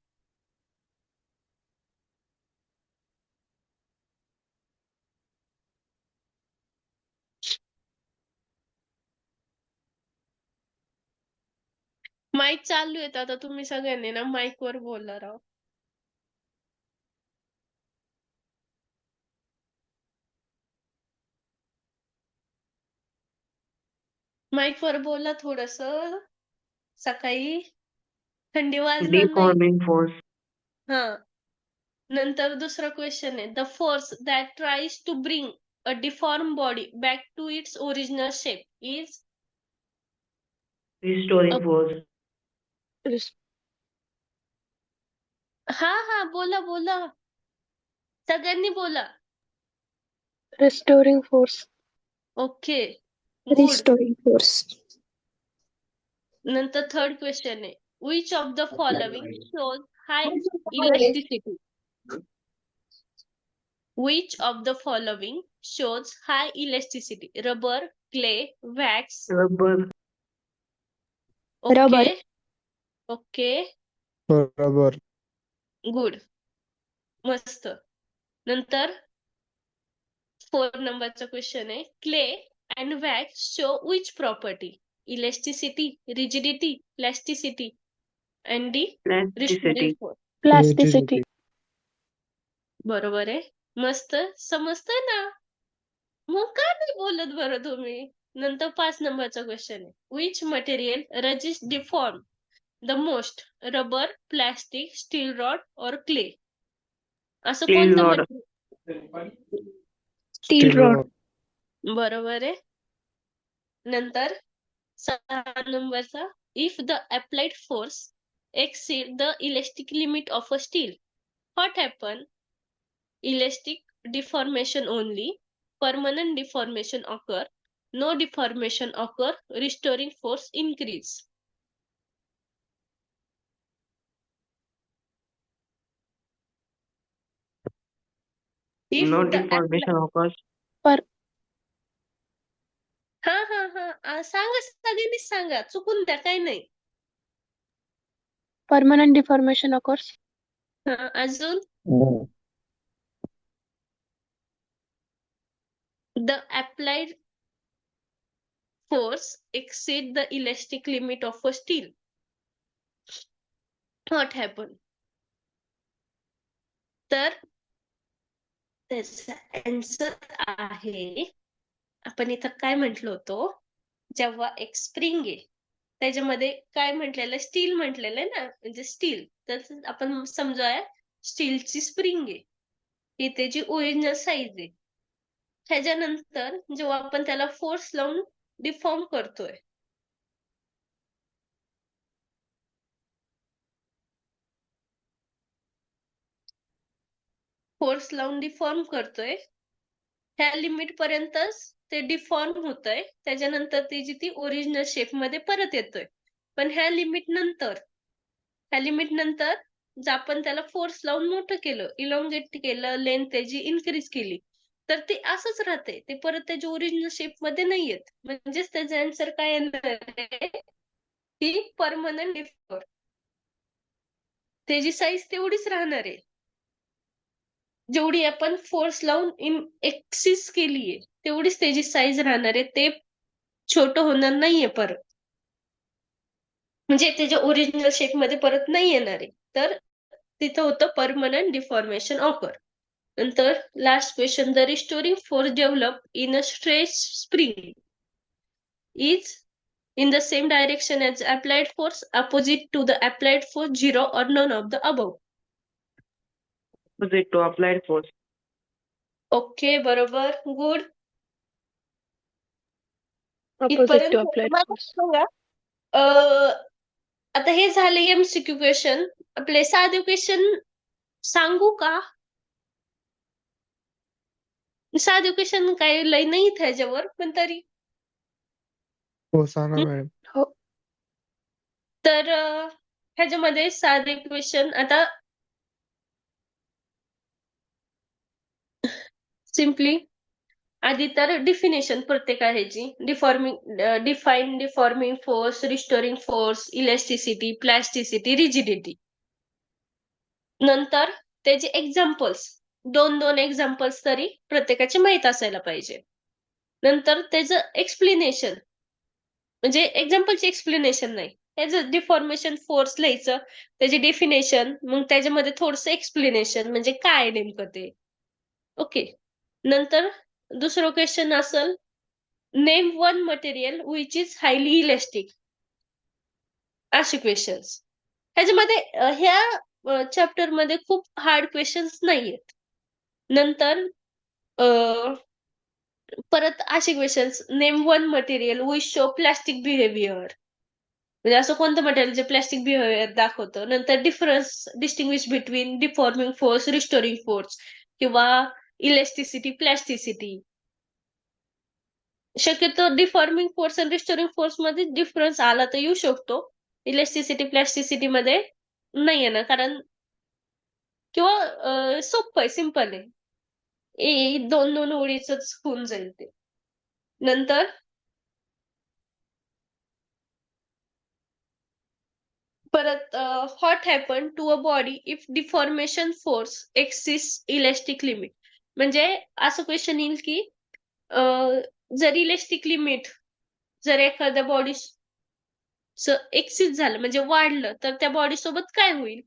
Mic चालू आहे आता तुम्ही सगळ्यांनी ना माईक वर बोला राव. माईक वर बोला थोडस. सकाळी थंडी वाजणार नाही. Deforming force. हा. नंतर दुसरा क्वेश्चन आहे the force that tries to bring a deform body back to its original shape is. Restoring force. हा बोला सगळ्यांनी बोला. Restoring force. Okay good. Restoring force. नंतर थर्ड क्वेश्चन आहे which of the following shows high elasticity. Which of the following shows high elasticity. Rubber, clay, wax. Rubber. Okay Rubber. Okay Rubber. Good मस्त. नंतर 4 नंबरचा क्वेश्चन आहे clay and wax show which property. Elasticity, rigidity, plasticity and the Plasticity. Restoring force. Plasticity. Rigidity. बरोबर आहे. मस्त समजतंय ना. मग का नाही बोलत बरं तुम्ही. नंतर 5 नंबरचा क्वेश्चन आहे which material resist deform the most. Rubber, plastic, steel rod और क्ले. असं Steel कोणतं rod. मटेरियल. Steel rod. बरोबर आहे. नंतर 6 नंबरचा if the applied force exceed the elastic limit of a steel, what happen? Elastic deformation only, permanent deformation occur, no deformation occur, restoring force increase. If No the deformation occurs. हा सांगा सगळ्यांनीच सांगा चुकून द्या काही नाही. Permanent deformation occurs. अजून the applied force exceed the elastic limit of a steel, what happened? तर त्याचा आन्सर आहे आपण इथं काय म्हटलो होतो जेव्हा एक स्प्रिंग आहे त्याच्यामध्ये काय म्हटलेलं स्टील म्हटलेलं आहे ना म्हणजे स्टील तर आपण समजूया स्टीलची स्प्रिंग आहे ही त्याची ओरिजिनल साईज आहे. ह्याच्यानंतर जेव्हा आपण त्याला फोर्स लावून डिफॉर्म करतोय ह्या लिमिट पर्यंतच ते डिफॉर्म होतंय त्याच्यानंतर त्याची ती ओरिजिनल शेप मध्ये परत येतोय. पण ह्या लिमिट नंतर जर आपण त्याला फोर्स लावून मोठं केलं इलॉंगेट केलं लेंथ त्याची इन्क्रीज केली तर ते असंच राहते ते परत त्याच्या ओरिजिनल शेप मध्ये नाही येत. म्हणजेच त्याचा आन्सर काय येणार आहे की परमनंट डिफॉर्म. त्याची साईज तेवढीच राहणार आहे जेवढी आपण फोर्स लावून एक्सिस केलीये तेवढीच त्याची साईज राहणार आहे. ते छोटं होणार नाहीये परत. म्हणजे त्याच्या ओरिजिनल शेप मध्ये परत नाही येणार आहे. तर तिथं होतं परमनंट डिफॉर्मेशन ऑकर. नंतर last question, the restoring force develop in a stress spring is in the same direction as applied force, opposite to the applied force, zero or none of the above. Opposite to applied force. Okay, बरोबर, गुड. ऑपोजिट टू इथपर्यंत अप्लाइड मला फोर्स. सांगा, अं, आता हे झाले एमसीक्यू क्वेश्चन. आपले साधे क्वेश्चन सांगू का? साधे क्वेश्चन काय लय नाही त्याच्यावर, पण तरी हो सांगा हं? मॅडम. हो. तर ह्याच्यामध्ये साधे क्वेश्चन आता सिम्पली आधी तर डिफिनेशन प्रत्येक ह्याची, deforming force, restoring force, elasticity, plasticity, rigidity. नंतर त्याचे एक्झाम्पल्स, दोन एक्झाम्पल्स तरी प्रत्येकाचे माहित असायला पाहिजे. नंतर त्याचं एक्सप्लेनेशन, म्हणजे एक्झाम्पलचे एक्सप्लेनेशन नाही, त्याचं डिफॉर्मेशन फोर्स लिहायचं, त्याची डेफिनेशन, मग त्याच्यामध्ये थोडस एक्सप्लेनेशन म्हणजे काय नेमकं ते. ओके. नंतर दुसरं क्वेश्चन असेल, name one material which is highly elastic. असे क्वेश्चन्स ह्याच्यामध्ये ह्या चॅप्टर मध्ये खूप हार्ड क्वेश्चन्स नाहीयेत. नंतर परत असे questions, name one material which show plastic behaviour, म्हणजे असं कोणतं मटेरियल जे प्लास्टिक बिहेवियर दाखवतं. नंतर difference distinguish between deforming force, restoring force किंवा इलेस्टिसिटी, प्लास्टिसिटी. शक्यतो डिफॉर्मिंग फोर्स आणि रिस्टोरिंग फोर्स मध्ये डिफरन्स आला तर येऊ शकतो, इलेस्टिसिटी प्लॅस्टिसिटी मध्ये नाही येणार, कारण किंवा सोपं आहे, सिंपल आहे, दोन ओळीच होऊन जाईल ते. नंतर परत what happen to a body if deformation force exceeds elastic limit. म्हणजे असं क्वेश्चन येईल की जर इलेस्टिक लिमिट जर एखाद्या बॉडी एक्सिस झालं म्हणजे वाढलं, तर त्या बॉडी सोबत काय होईल.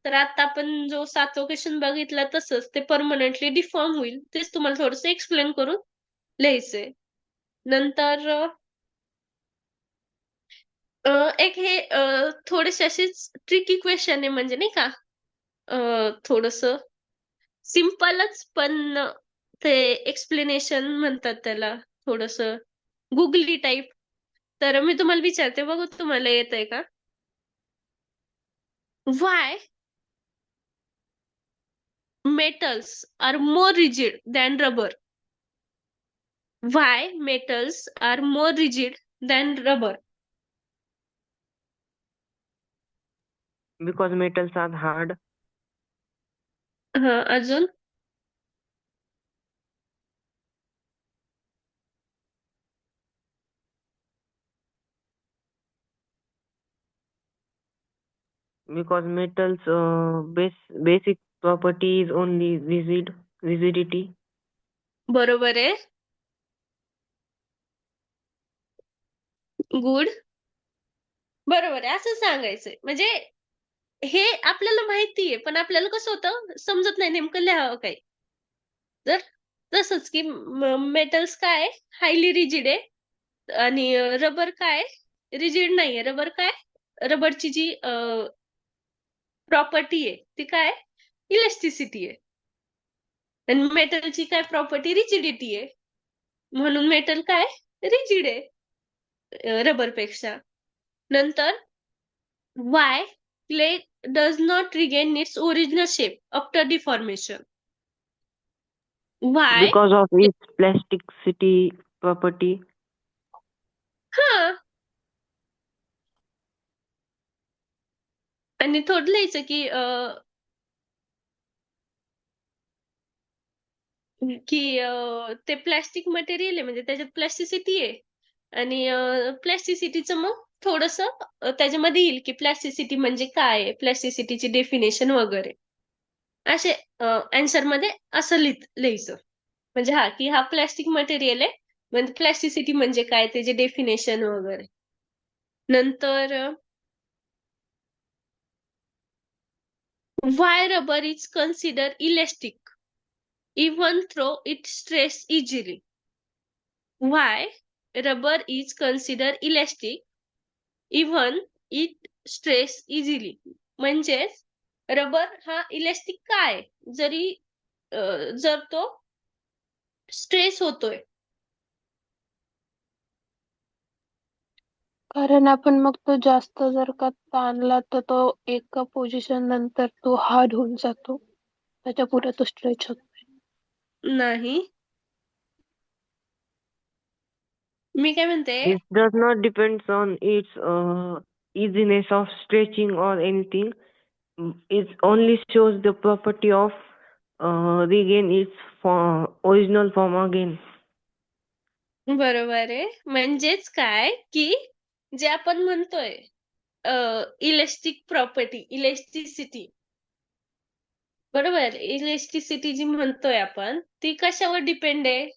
तर आता आपण जो 7वा क्वेश्चन बघितला तसंच ते परमनंटली डिफॉर्म होईल. तेच तुम्हाला थोडस एक्सप्लेन करून लिहायचंय. नंतर एक हे थोडेसे असेच ट्रिकी क्वेश्चन आहे, म्हणजे नाही का, थोडस सिम्पलच, पण ते एक्सप्लेनेशन म्हणतात त्याला, थोडस गुगली टाईप. तर मी तुम्हाला विचारते, बघू तुम्हाला येतंय का. Y metals are more rigid than rubber? Why metals are more rigid than rubber? Because metals are hard. अजून Because metals basic property is only rigidity. बरोबर आहे, गुड, बरोबर आहे. असं सांगायचंय, म्हणजे हे आपल्याला माहितीये, पण आपल्याला कसं होतं, समजत नाही नेमकं लिहावं काय. तर तसंच की मेटल्स काय हायली रिजिड आहे, आणि रबर काय रिजिड नाहीये. रबर काय, रबरची जी प्रॉपर्टी आहे ती काय, इलेस्टिसिटी आहे. आणि मेटलची काय प्रॉपर्टी, रिजिडिटी आहे. म्हणून मेटल काय रिजिड आहे रबर पेक्षा. नंतर Y clay does not regain its original shape after deformation. Y, Because of its plasticity property. हा, आणि थोडं लिहायचं की ते प्लॅस्टिक मटेरियल आहे, म्हणजे त्याच्यात प्लॅस्टिसिटी आहे, आणि प्लॅस्टिसिटीचं मग थोडस त्याच्यामध्ये येईल की प्लॅस्टिसिटी म्हणजे काय आहे, प्लॅस्टिसिटीची डेफिनेशन वगैरे. असे आन्सर मध्ये असं लिहायचं, म्हणजे की हा प्लॅस्टिक मटेरियल आहे, म्हणजे प्लॅस्टिसिटी म्हणजे काय, त्याचे डेफिनेशन वगैरे. नंतर Why rubber is considered elastic even though it stretches easily? Why rubber is considered elastic even it stretches easily? म्हणजेच रबर हा इलेस्टिक का आहे? जर तो स्ट्रेस होतोय. कारण आपण मग तो जास्त जर का ताणला तर तो एका पोझिशन नंतर तो हार्ड होऊन जातो. त्याच्या पुढे तो स्ट्रेच होत नाही. नाही. मी काय म्हणते, It does not depend on its easiness of stretching or anything. It only shows the property of regain its original form again. बरोबर आहे. म्हणजेच काय की जे आपण म्हणतोय इलेस्टिक प्रॉपर्टी, इलेस्टिसिटी, बरोबर, इलेस्टिसिटी जी म्हणतोय आपण ती कशावर डिपेंड आहे?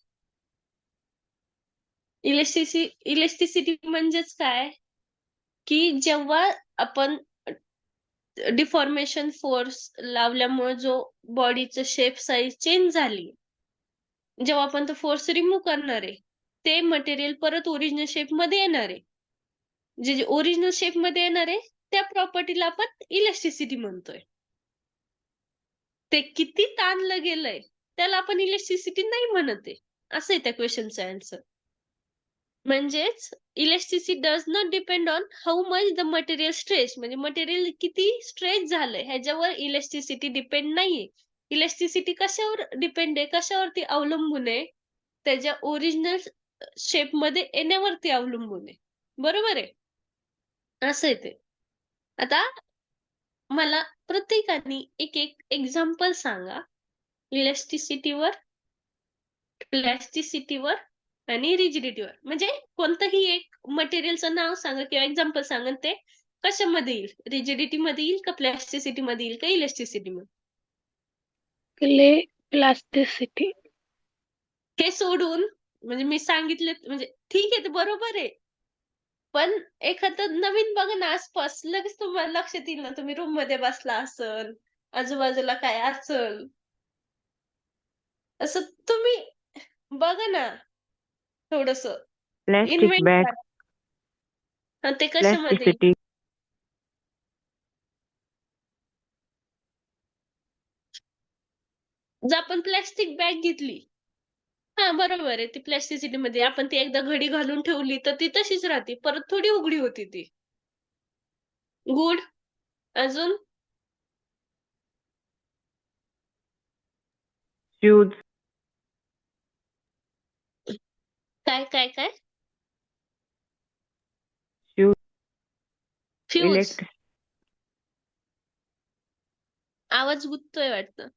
इलेस्टिसिटी म्हणजेच काय की जेव्हा आपण डिफॉर्मेशन फोर्स लावल्यामुळे जो बॉडीचं शेप साईज चेंज झाली, जेव्हा आपण तो फोर्स रिमूव्ह करणार आहे ते मटेरियल परत ओरिजिनल शेप मध्ये येणार आहे. जे ओरिजिनल शेप मध्ये येणार आहे त्या प्रॉपर्टीला आपण इलेस्टिसिटी म्हणतोय. ते किती ताणलं गेलंय त्याला आपण इलेस्टिसिटी नाही म्हणत आहे. असं आहे त्या क्वेश्चनचं आन्सर. म्हणजेच elasticity does not depend on how much the material stretch, म्हणजे मटेरियल किती स्ट्रेच झालंय ह्याच्यावर इलेस्टिसिटी डिपेंड नाहीये. इलेस्टिसिटी कशावर डिपेंड आहे, कशावरती अवलंबून आहे? त्याच्या ओरिजिनल शेप मध्ये येण्यावरती अवलंबून आहे. बरोबर आहे. असं आहे ते. आता मला प्रत्येकाने एक एक एक्झाम्पल सांगा इलेस्टिसिटीवर, प्लॅस्टिसिटीवर आणि रिजिडिटीवर. म्हणजे कोणतंही एक मटेरियलचं नाव सांगा किंवा एक्झाम्पल सांगा आणि ते कशामध्ये येईल? रिजिडिटी मध्ये येईल का, प्लॅस्टिसिटी मध्ये येईल का, इलेस्टिसिटी मध्ये? Clay plasticity. हे सोडून म्हणजे मी सांगितले म्हणजे ठीक आहे ते बरोबर आहे, पण एखादं नवीन बघा ना आसपास, लगेच तुम्हाला लक्षात येईल ना. तुम्ही रूम मध्ये बसला असल, आजूबाजूला काय असल, असं तुम्ही बघा ना, थोडस Plastic इन्व्हेंट bag, करा. हा, ते कशामध्ये येईल? plasticity, जर आपण प्लॅस्टिक बॅग घेतली, हा बरोबर आहे, ती प्लॅस्टिसिटी मध्ये. आपण ती एकदा घडी घालून ठेवली तर ती तशीच राहते, परत थोडी उघडी होती ती. गुड. अजून shoes, काय काय काय? shoes, fuse. electric, आवाज गुंततोय वाटतं.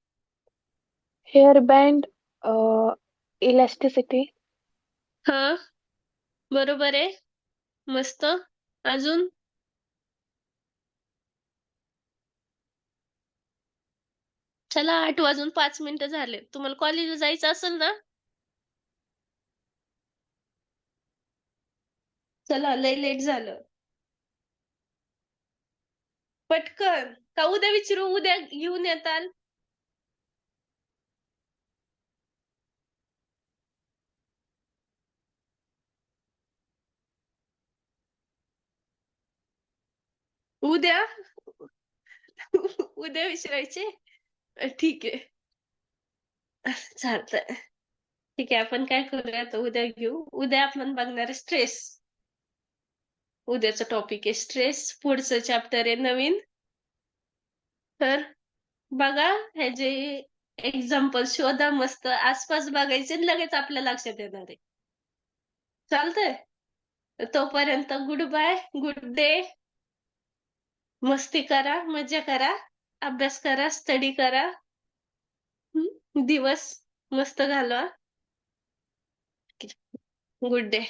Hair band elasticity. हा बरोबर आहे, मस्त. अजून चला, 8:05 झाले. तुम्हाला कॉलेजला जायचं असेल ना? चला, लय लेट झालं. पटकन, का उद्या विचारू? उद्या घेऊन येताल? उद्या उद्या विचारायचे? ठीक आहे, चालतंय. ठीक आहे, आपण काय करूया आता, उद्या घेऊ. उद्या आपण बघणार स्ट्रेस. उद्याचा टॉपिक आहे स्ट्रेस. पुढचं चॅप्टर आहे नवीन. तर बघा, ह्याचे एक्झाम्पल शोधा, मस्त आसपास बघायचे आणि लगेच आपल्या लक्षात येणार आहे. चालतंय. तोपर्यंत गुड बाय, गुड डे. मस्ती करा, मजा करा, अभ्यास करा, स्टडी करा. दिवस मस्त घालवा. Good day.